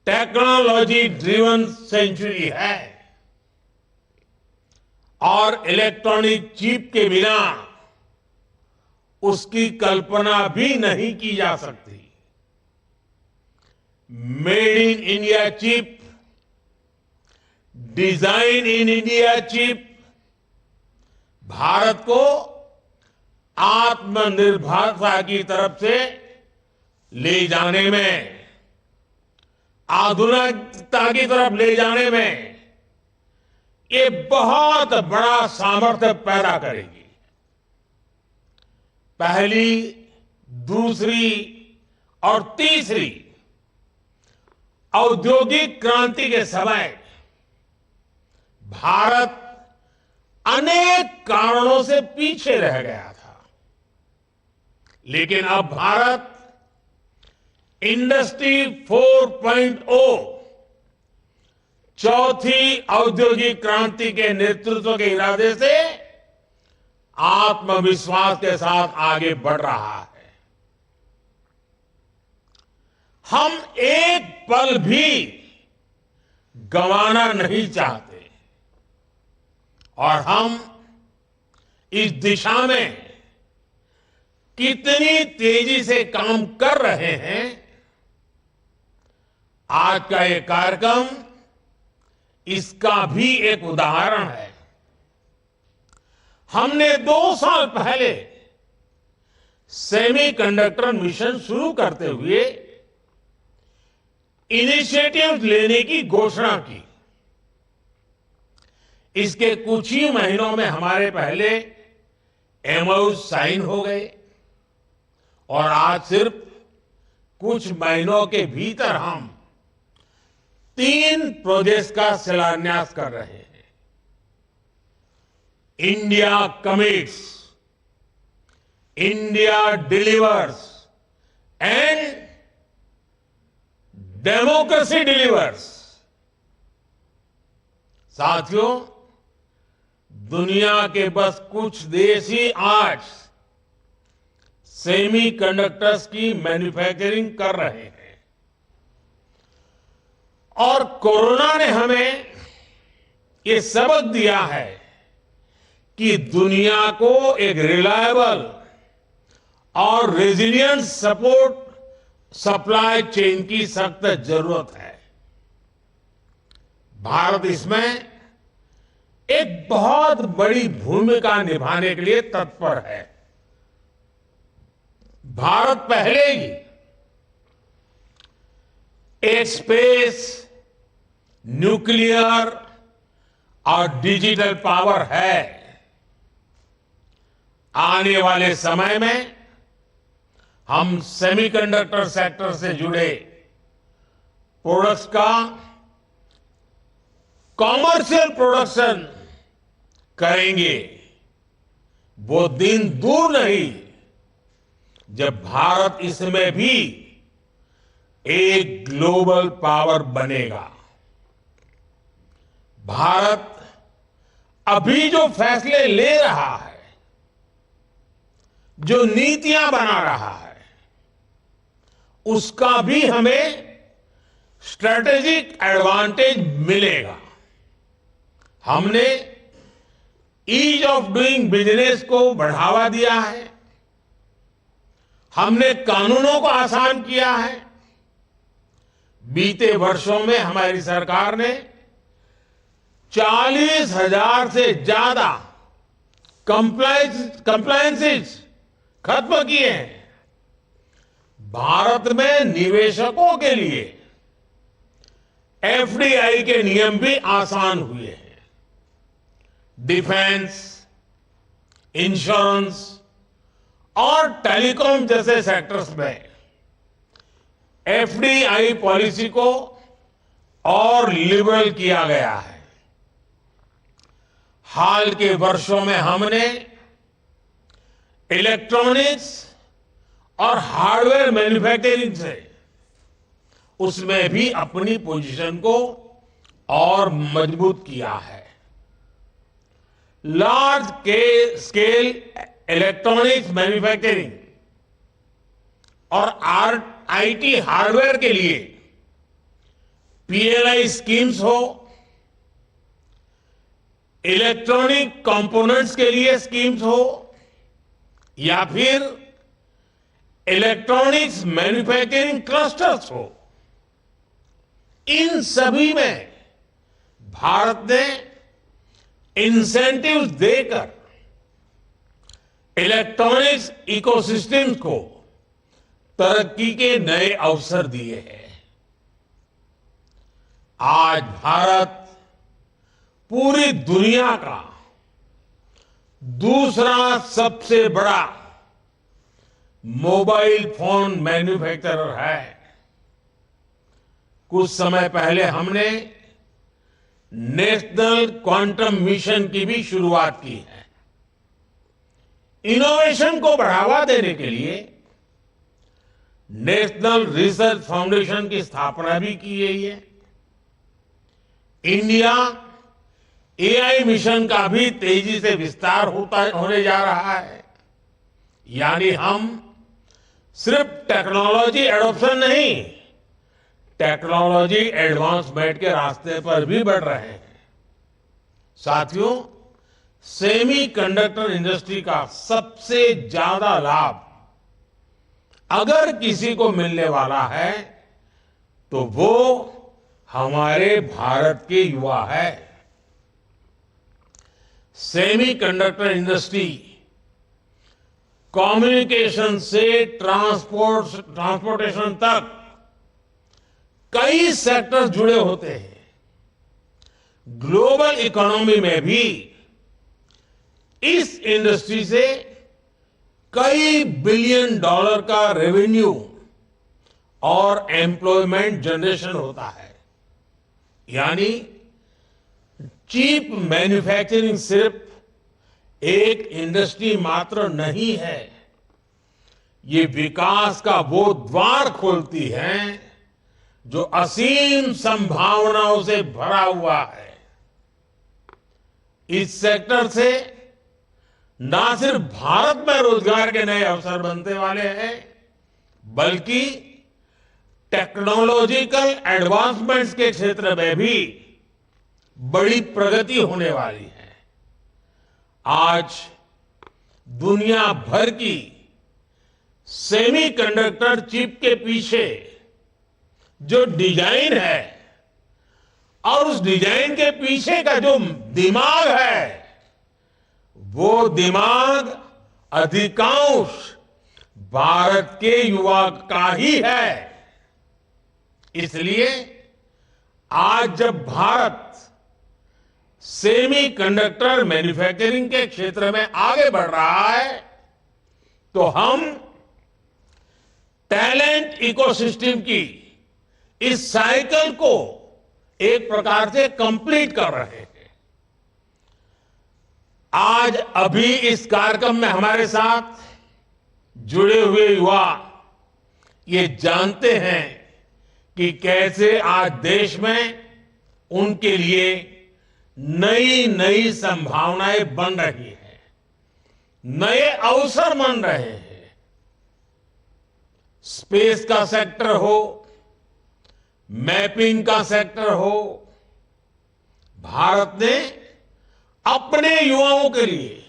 टेक्नोलॉजी ड्रिवन सेंचुरी है और इलेक्ट्रॉनिक चिप के बिना उसकी कल्पना भी नहीं की जा सकती। Made in India chip, design in India chip Bharat को आत्मनिर्भरता की तरफ से ले जाने में, आधुनिकता की तरफ ले जाने में ये बहुत बड़ा सामर्थ्य पैदा करेगी। पहली, दूसरी और तीसरी औद्योगिक क्रांति के समय भारत अनेक कारणों से पीछे रह गया था, लेकिन अब भारत इंडस्ट्री 4.0 चौथी औद्योगिक क्रांति के नेतृत्व के इरादे से आत्मविश्वास के साथ आगे बढ़ रहा है। हम एक पल भी गंवाना नहीं चाहते और हम इस दिशा में कितनी तेजी से काम कर रहे हैं, आज का ये कार्यक्रम इसका भी एक उदाहरण है। हमने 2 साल पहले सेमीकंडक्टर मिशन शुरू करते हुए इनिशिएटिव लेने की घोषणा की। इसके कुछ ही महीनों में हमारे पहले एमओयू साइन हो गए और आज सिर्फ कुछ महीनों के भीतर हम 3 प्रोजेक्ट्स का शिलान्यास कर रहे हैं। India commits, India delivers and democracy delivers. साथियों, दुनिया के बस कुछ देश ही आज सेमीकंडक्टर्स की मैन्युफैक्चरिंग कर रहे हैं और कोरोना ने हमें ये सबक दिया है कि दुनिया को एक रिलायबल और रेजिलिएंट सपोर्ट सप्लाई चेन की सख्त जरूरत है। भारत इसमें एक बहुत बड़ी भूमिका निभाने के लिए तत्पर है। भारत पहले ही एक स्पेस, न्यूक्लियर और डिजिटल पावर है। आने वाले समय में हम सेमीकंडक्टर सेक्टर से जुड़े प्रोडक्ट्स का कॉमर्शियल प्रोडक्शन करेंगे। वो दिन दूर नहीं जब भारत इसमें भी एक ग्लोबल पावर बनेगा। भारत अभी जो फैसले ले रहा है, जो नीतियां बना रहा है, उसका भी हमें स्ट्रेटेजिक एडवांटेज मिलेगा। हमने ईज ऑफ डूइंग बिजनेस को बढ़ावा दिया है, हमने कानूनों को आसान किया है। बीते वर्षों में हमारी सरकार ने 40,000 से ज्यादा कंप्लायंसेस खत्म किए हैं। भारत में निवेशकों के लिए एफडीआई के नियम भी आसान हुए हैं। डिफेंस, इंश्योरेंस और टेलीकॉम जैसे सेक्टर्स में एफडीआई पॉलिसी को और लिबरल किया गया है। हाल के वर्षों में हमने इलेक्ट्रॉनिक्स और हार्डवेयर मैन्युफैक्चरिंग से उसमें भी अपनी पोजीशन को और मजबूत किया है। लार्ज स्केल इलेक्ट्रॉनिक्स मैन्युफैक्चरिंग और आईटी हार्डवेयर के लिए पीएलआई स्कीम्स हो, इलेक्ट्रॉनिक कंपोनेंट्स के लिए स्कीम्स हो या फिर इलेक्ट्रॉनिक्स मैन्युफैक्चरिंग क्लस्टर्स हो, इन सभी में भारत ने इंसेंटिव्स देकर इलेक्ट्रॉनिक्स इकोसिस्टम्स को तरक्की के नए अवसर दिए हैं। आज भारत पूरी दुनिया का दूसरा सबसे बड़ा मोबाइल फोन मैन्युफैक्चरर है। कुछ समय पहले हमने नेशनल क्वांटम मिशन की भी शुरुआत की है। इनोवेशन को बढ़ावा देने के लिए नेशनल रिसर्च फाउंडेशन की स्थापना भी की गई है। इंडिया एआई मिशन का भी तेजी से विस्तार होने जा रहा है। यानी हम सिर्फ टेक्नोलॉजी एडॉप्शन नहीं, टेक्नोलॉजी एडवांसमेंट के रास्ते पर भी बढ़ रहे हैं। साथियों, सेमीकंडक्टर इंडस्ट्री का सबसे ज्यादा लाभ अगर किसी को मिलने वाला है तो वो हमारे भारत के युवा है। सेमीकंडक्टर इंडस्ट्री कम्युनिकेशन से ट्रांसपोर्टेशन तक कई सेक्टर जुड़े होते हैं। ग्लोबल इकोनॉमी में भी इस इंडस्ट्री से कई बिलियन डॉलर का रेवेन्यू और एम्प्लॉयमेंट जनरेशन होता है। यानी चीप मैन्युफैक्चरिंग सिर्फ एक इंडस्ट्री मात्र नहीं है, ये विकास का वो द्वार खोलती है जो असीम संभावनाओं से भरा हुआ है। इस सेक्टर से ना सिर्फ भारत में रोजगार के नए अवसर बनने वाले हैं, बल्कि टेक्नोलॉजिकल एडवांसमेंट्स के क्षेत्र में भी बड़ी प्रगति होने वाली है। आज दुनिया भर की सेमीकंडक्टर चिप के पीछे जो डिजाइन है और उस डिजाइन के पीछे का जो दिमाग है, वो दिमाग अधिकांश भारत के युवा का ही है। इसलिए आज जब भारत सेमीकंडक्टर मैन्युफैक्चरिंग के क्षेत्र में आगे बढ़ रहा है, तो हम टैलेंट इकोसिस्टम की इस साइकिल को एक प्रकार से कंप्लीट कर रहे हैं। आज अभी इस कार्यक्रम में हमारे साथ जुड़े हुए युवा ये जानते हैं कि कैसे आज देश में उनके लिए नई नई संभावनाएं बन रही हैं, नए अवसर बन रहे हैं। स्पेस का सेक्टर हो, मैपिंग का सेक्टर हो, भारत ने अपने युवाओं के लिए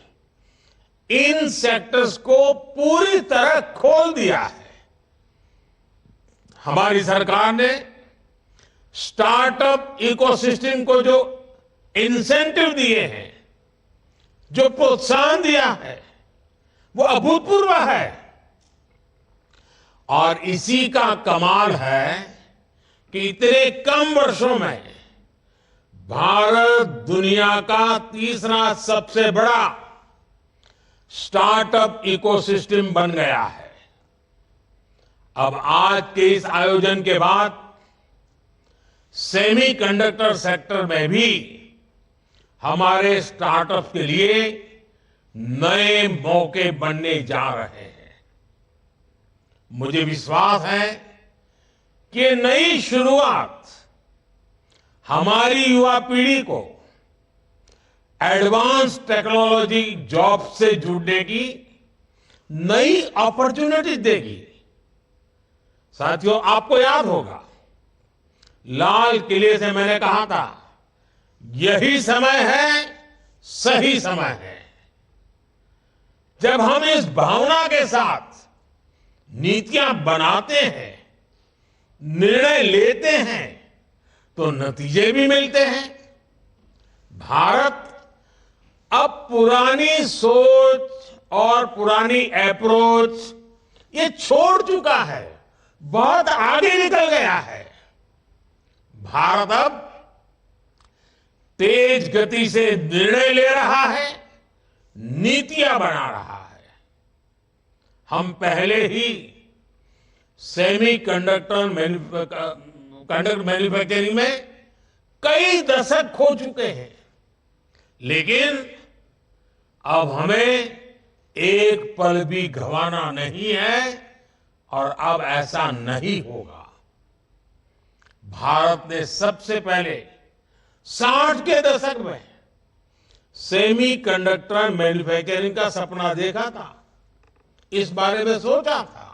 इन सेक्टर्स को पूरी तरह खोल दिया है। हमारी सरकार ने स्टार्टअप इकोसिस्टम को जो इंसेंटिव दिए हैं, जो प्रोत्साहन दिया है, वो अभूतपूर्व है। और इसी का कमाल है कि इतने कम वर्षों में भारत दुनिया का तीसरा सबसे बड़ा स्टार्टअप इकोसिस्टम बन गया है। अब आज के इस आयोजन के बाद सेमीकंडक्टर सेक्टर में भी हमारे स्टार्टअप के लिए नए मौके बनने जा रहे हैं। मुझे विश्वास है कि ये नई शुरुआत हमारी युवा पीढ़ी को एडवांस टेक्नोलॉजी जॉब से जुड़ने की नई अपॉर्चुनिटीज देगी। साथियों, आपको याद होगा लाल किले से मैंने कहा था, यही समय है, सही समय है। जब हम इस भावना के साथ नीतियां बनाते हैं, निर्णय लेते हैं, तो नतीजे भी मिलते हैं। भारत अब पुरानी सोच और पुरानी अप्रोच ये छोड़ चुका है, बहुत आगे निकल गया है। भारत अब तेज गति से निर्णय ले रहा है, नीतियां बना रहा है। हम पहले ही सेमीकंडक्टर मैन्युफैक्चरिंग में कई दशक खो चुके हैं, लेकिन अब हमें एक पल भी गंवाना नहीं है और अब ऐसा नहीं होगा। भारत ने सबसे पहले 60 के दशक में सेमीकंडक्टर मैन्युफैक्चरिंग का सपना देखा था, इस बारे में सोचा था।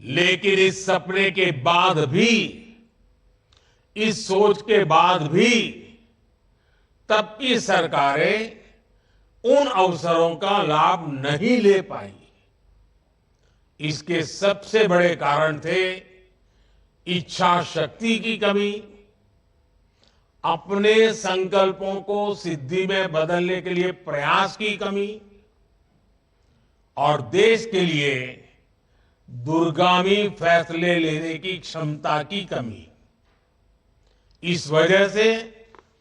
लेकिन इस सपने के बाद भी, इस सोच के बाद भी तब की सरकारें उन अवसरों का लाभ नहीं ले पाई। इसके सबसे बड़े कारण थे इच्छा शक्ति की कमी, अपने संकल्पों को सिद्धि में बदलने के लिए प्रयास की कमी और देश के लिए दूरगामी फैसले लेने की क्षमता की कमी। इस वजह से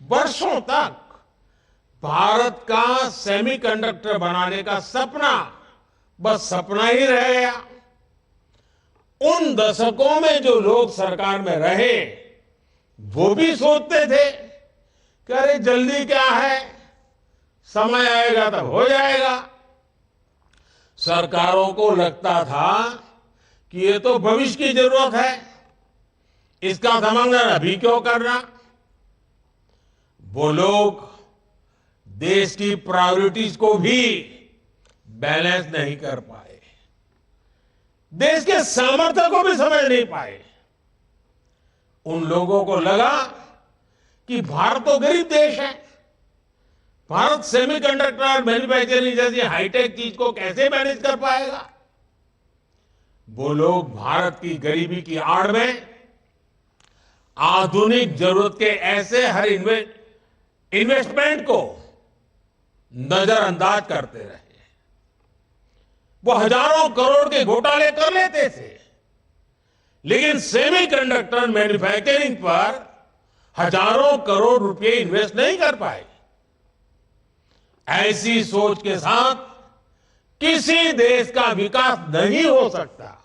वर्षों तक भारत का सेमीकंडक्टर बनाने का सपना बस सपना ही रह गया। उन दशकों में जो लोग सरकार में रहे वो भी सोचते थे कि अरे जल्दी क्या है, समय आएगा तब हो जाएगा। सरकारों को लगता था कि ये तो भविष्य की जरूरत है, इसका समाधान अभी क्यों करना। वो लोग देश की प्रायोरिटीज को भी बैलेंस नहीं कर पाए, देश के सामर्थ्य को भी समझ नहीं पाए। उन लोगों को लगा कि भारत तो गरीब देश है, भारत सेमीकंडक्टर मैन्युफैक्चरिंग जैसी हाईटेक चीज को कैसे मैनेज कर पाएगा। वो लोग भारत की गरीबी की आड़ में आधुनिक जरूरत के ऐसे हर इन्वेस्टमेंट को नजरअंदाज करते रहे। वो हजारों करोड़ के घोटाले कर लेते थे, लेकिन सेमीकंडक्टर मैन्युफैक्चरिंग पर हजारों करोड़ रुपए इन्वेस्ट नहीं कर पाए। ऐसी सोच के साथ किसी देश का विकास नहीं हो सकता।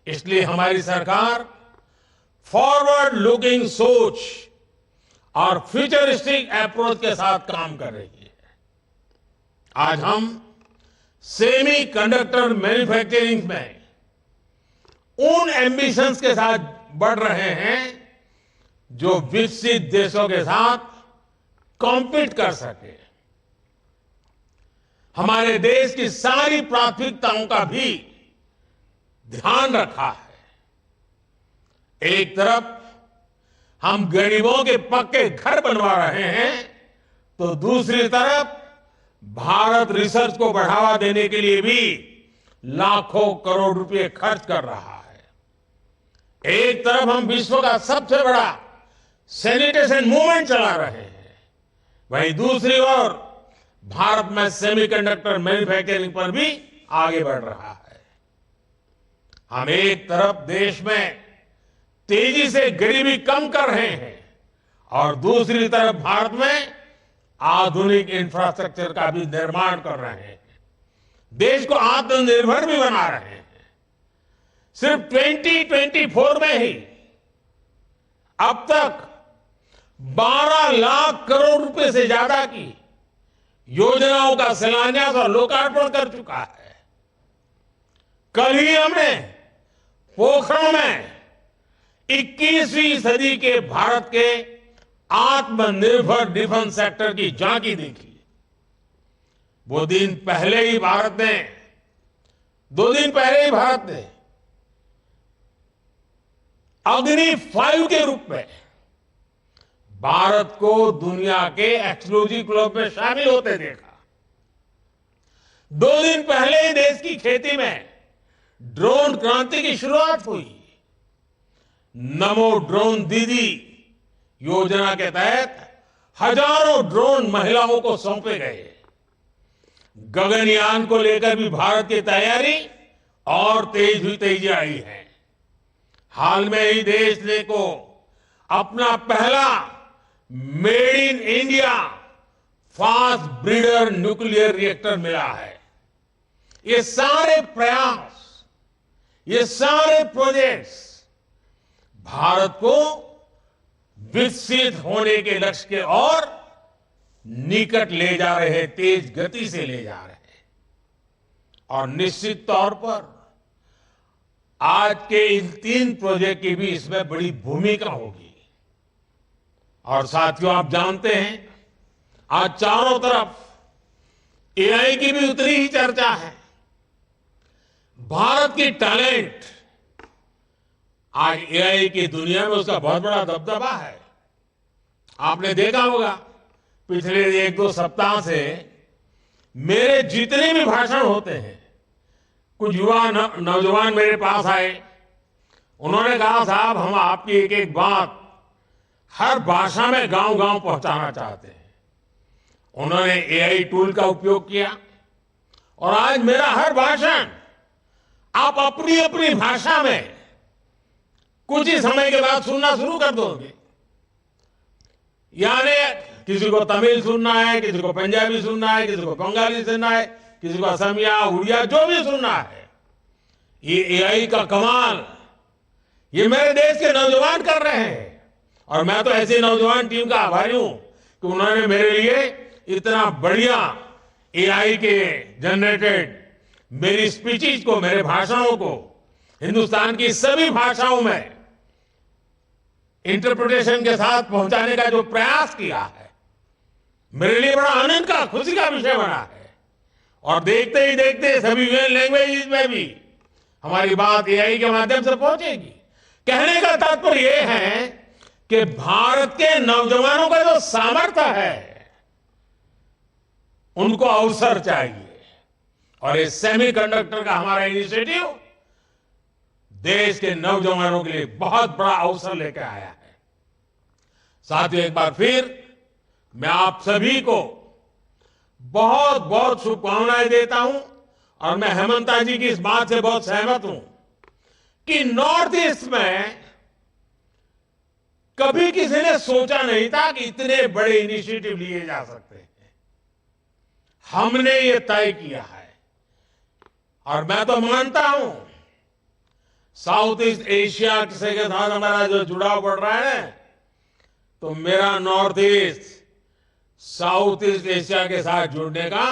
इसलिए हमारी सरकार फॉरवर्ड लुकिंग सोच और फ्यूचरिस्टिक अप्रोच के साथ काम कर रही है। आज हम सेमी कंडक्टर मैन्युफैक्चरिंग में उन एम्बिशंस के साथ बढ़ रहे हैं जो विकसित देशों के साथ कॉम्पीट कर सके। हमारे देश की सारी प्राथमिकताओं का भी ध्यान रखा है। एक तरफ हम गरीबों के पक्के घर बनवा रहे हैं, तो दूसरी तरफ भारत रिसर्च को बढ़ावा देने के लिए भी लाखों करोड़ रुपए खर्च कर रहा है। एक तरफ हम विश्व का सबसे बड़ा सैनिटेशन मूवमेंट चला रहे हैं, वहीं दूसरी ओर भारत में सेमीकंडक्टर मैन्युफैक्चरिंग पर भी आगे बढ़ रहा है। हम एक तरफ देश में तेजी से गरीबी कम कर रहे हैं और दूसरी तरफ भारत में आधुनिक इंफ्रास्ट्रक्चर का भी निर्माण कर रहे हैं, देश को आत्मनिर्भर भी बना रहे हैं। सिर्फ 2024 में ही अब तक 12 लाख करोड़ रुपए से ज्यादा की योजनाओं का शिलान्यास और लोकार्पण कर चुका है। कल ही हमने पोखरण में 21वीं सदी के भारत के आत्मनिर्भर डिफेंस सेक्टर की झांकी देखी। वो दिन पहले ही भारत ने 2 दिन पहले ही भारत ने अग्नि 5 के रूप में भारत को दुनिया के एक्सक्लूसिव क्लब में शामिल होते देखा। 2 दिन पहले ही देश की खेती में ड्रोन क्रांति की शुरुआत हुई। नमो ड्रोन दीदी योजना के तहत हजारों ड्रोन महिलाओं को सौंपे गए। गगनयान को लेकर भी भारत की तैयारी और तेजी आई है। हाल में ही देश को अपना पहला made in India fast breeder nuclear reactor मिला है। ये सारे प्रयास, ये सारे प्रोजेक्ट्स भारत को विकसित होने के लक्ष्य के और निकट ले जा रहे हैं, तेज गति से ले जा रहे हैं। और निश्चित तौर पर आज के इन 3 प्रोजेक्ट की भी इसमें बड़ी भूमिका होगी। और साथियों, आप जानते हैं आज चारों तरफ एआई की भी उतनी ही चर्चा है। भारत की टैलेंट आज एआई की दुनिया में उसका बहुत बड़ा दबदबा है। आपने देखा होगा पिछले 1-2 सप्ताह से मेरे जितने भी भाषण होते हैं, कुछ युवा नौजवान मेरे पास आए, उन्होंने कहा साहब हम आपकी एक एक बात हर भाषा में गांव-गांव पहुंचाना चाहते हैं। उन्होंने एआई टूल का उपयोग किया और आज मेरा हर भाषण आप अपनी अपनी भाषा में कुछ ही समय के बाद सुनना शुरू कर दोगे। यानी किसी को तमिल सुनना है, किसी को पंजाबी सुनना है, किसी को बंगाली सुनना है, किसी को असमिया, उड़िया, जो भी सुनना है। ये एआई का कमाल ये मेरे देश के नौजवान कर रहे हैं और मैं तो ऐसी नौजवान टीम का आभारी हूं कि उन्होंने मेरे लिए इतना बढ़िया एआई के जनरेटेड मेरी स्पीचेस को, मेरे भाषणों को हिंदुस्तान की सभी भाषाओं में इंटरप्रिटेशन के साथ पहुंचाने का जो प्रयास किया है, मेरे लिए बड़ा आनंद का, खुशी का विषय बना है। और देखते ही देखते सभी लैंग्वेजेस में भी हमारी बात एआई के माध्यम से पहुंचेगी। कहने का तात्पर्य यह है कि भारत के नौजवानों का जो सामर्थ्य है उनको अवसर चाहिए और ये सेमीकंडक्टर का हमारा इनिशिएटिव देश के नौजवानों के लिए बहुत बड़ा अवसर लेकर आया है। साथियों, एक बार फिर मैं आप सभी को बहुत बहुत शुभकामनाएं देता हूं और मैं हेमंता जी की इस बात से बहुत सहमत हूं कि नॉर्थ ईस्ट में कभी किसी ने सोचा नहीं था कि इतने बड़े इनिशिएटिव लिए जा सकते हैं। हमने ये तय किया है और मैं तो मानता हूं साउथ ईस्ट एशिया के साथ हमारा जो जुड़ाव बढ़ रहा है, तो मेरा north east south east Asia के साथ जुड़ने का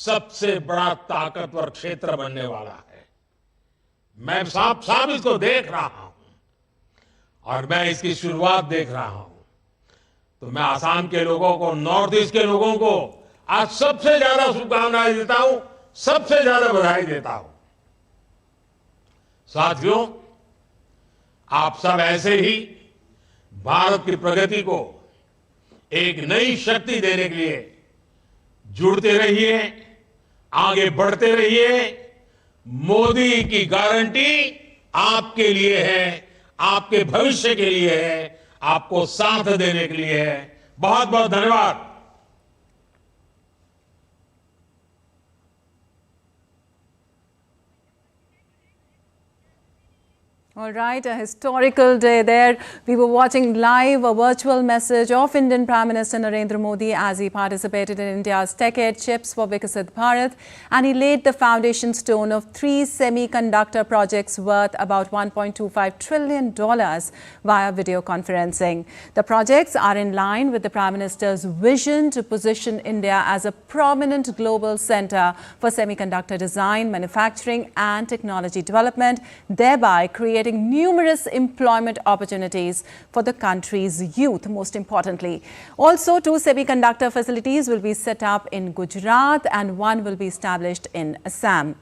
सबसे बड़ा ताकतवर क्षेत्र बनने वाला है। मैं साफ साफ इसको देख रहा हूं और मैं इसकी शुरुआत देख रहा हूं। तो मैं आसाम के लोगों को, नॉर्थ ईस्ट के लोगों को आज सबसे ज्यादा शुभकामनाएं देता हूं, सबसे ज्यादा बधाई देता हूं। साथियों, आप सब ऐसे ही भारत की प्रगति को एक नई शक्ति देने के लिए जुड़ते रहिए, आगे बढ़ते रहिए। मोदी की गारंटी आपके लिए है, आपके भविष्य के लिए है, आपको साथ देने के लिए है। बहुत बहुत धन्यवाद। All right, a historical day there. We were watching live a virtual message of Indian Prime Minister Narendra Modi as he participated in India's Techade chips for Viksit Bharat, and he laid the foundation stone of 3 semiconductor projects worth about $1.25 trillion via video conferencing. The projects are in line with the Prime Minister's vision to position India as a prominent global center for semiconductor design, manufacturing and technology development, thereby creating numerous employment opportunities for the country's youth, most importantly. Also, 2 semiconductor facilities will be set up in Gujarat and 1 will be established in Assam.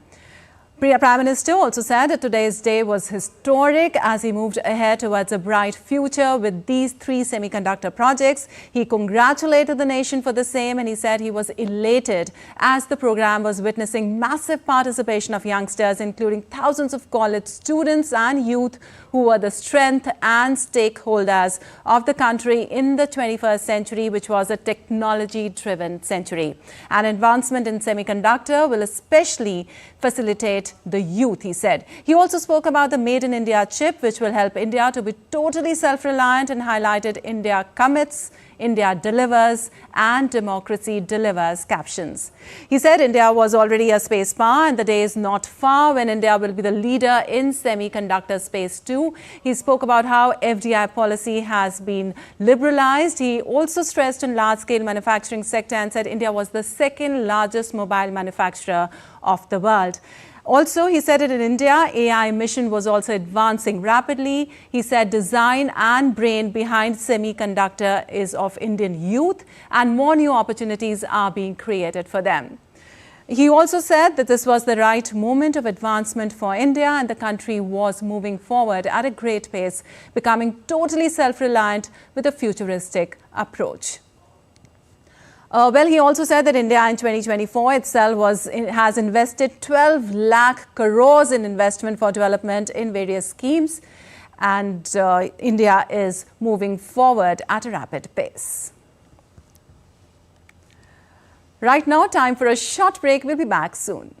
Prime Minister also said that today's day was historic as he moved ahead towards a bright future with these 3 semiconductor projects. He congratulated the nation for the same and he said he was elated as the program was witnessing massive participation of youngsters, including thousands of college students and youth who were the strength and stakeholders of the country in the 21st century, which was a technology-driven century. An advancement in semiconductor will especially facilitate the youth, he said. He also spoke about the Made in India chip, which will help India to be totally self-reliant, and highlighted India commits, India delivers and democracy delivers captions. He said India was already a space power and the day is not far when India will be the leader in semiconductor space too. He spoke about how FDI policy has been liberalized. He also stressed on large-scale manufacturing sector and said India was the 2nd largest mobile manufacturer of the world. Also, he said that in India, AI mission was also advancing rapidly. He said design and brain behind semiconductor is of Indian youth and more new opportunities are being created for them. He also said that this was the right moment of advancement for India and the country was moving forward at a great pace, becoming totally self-reliant with a futuristic approach. Well, he also said that India in 2024 itself has invested 12 lakh crores in investment for development in various schemes, and India is moving forward at a rapid pace. Right now, time for a short break. We'll be back soon.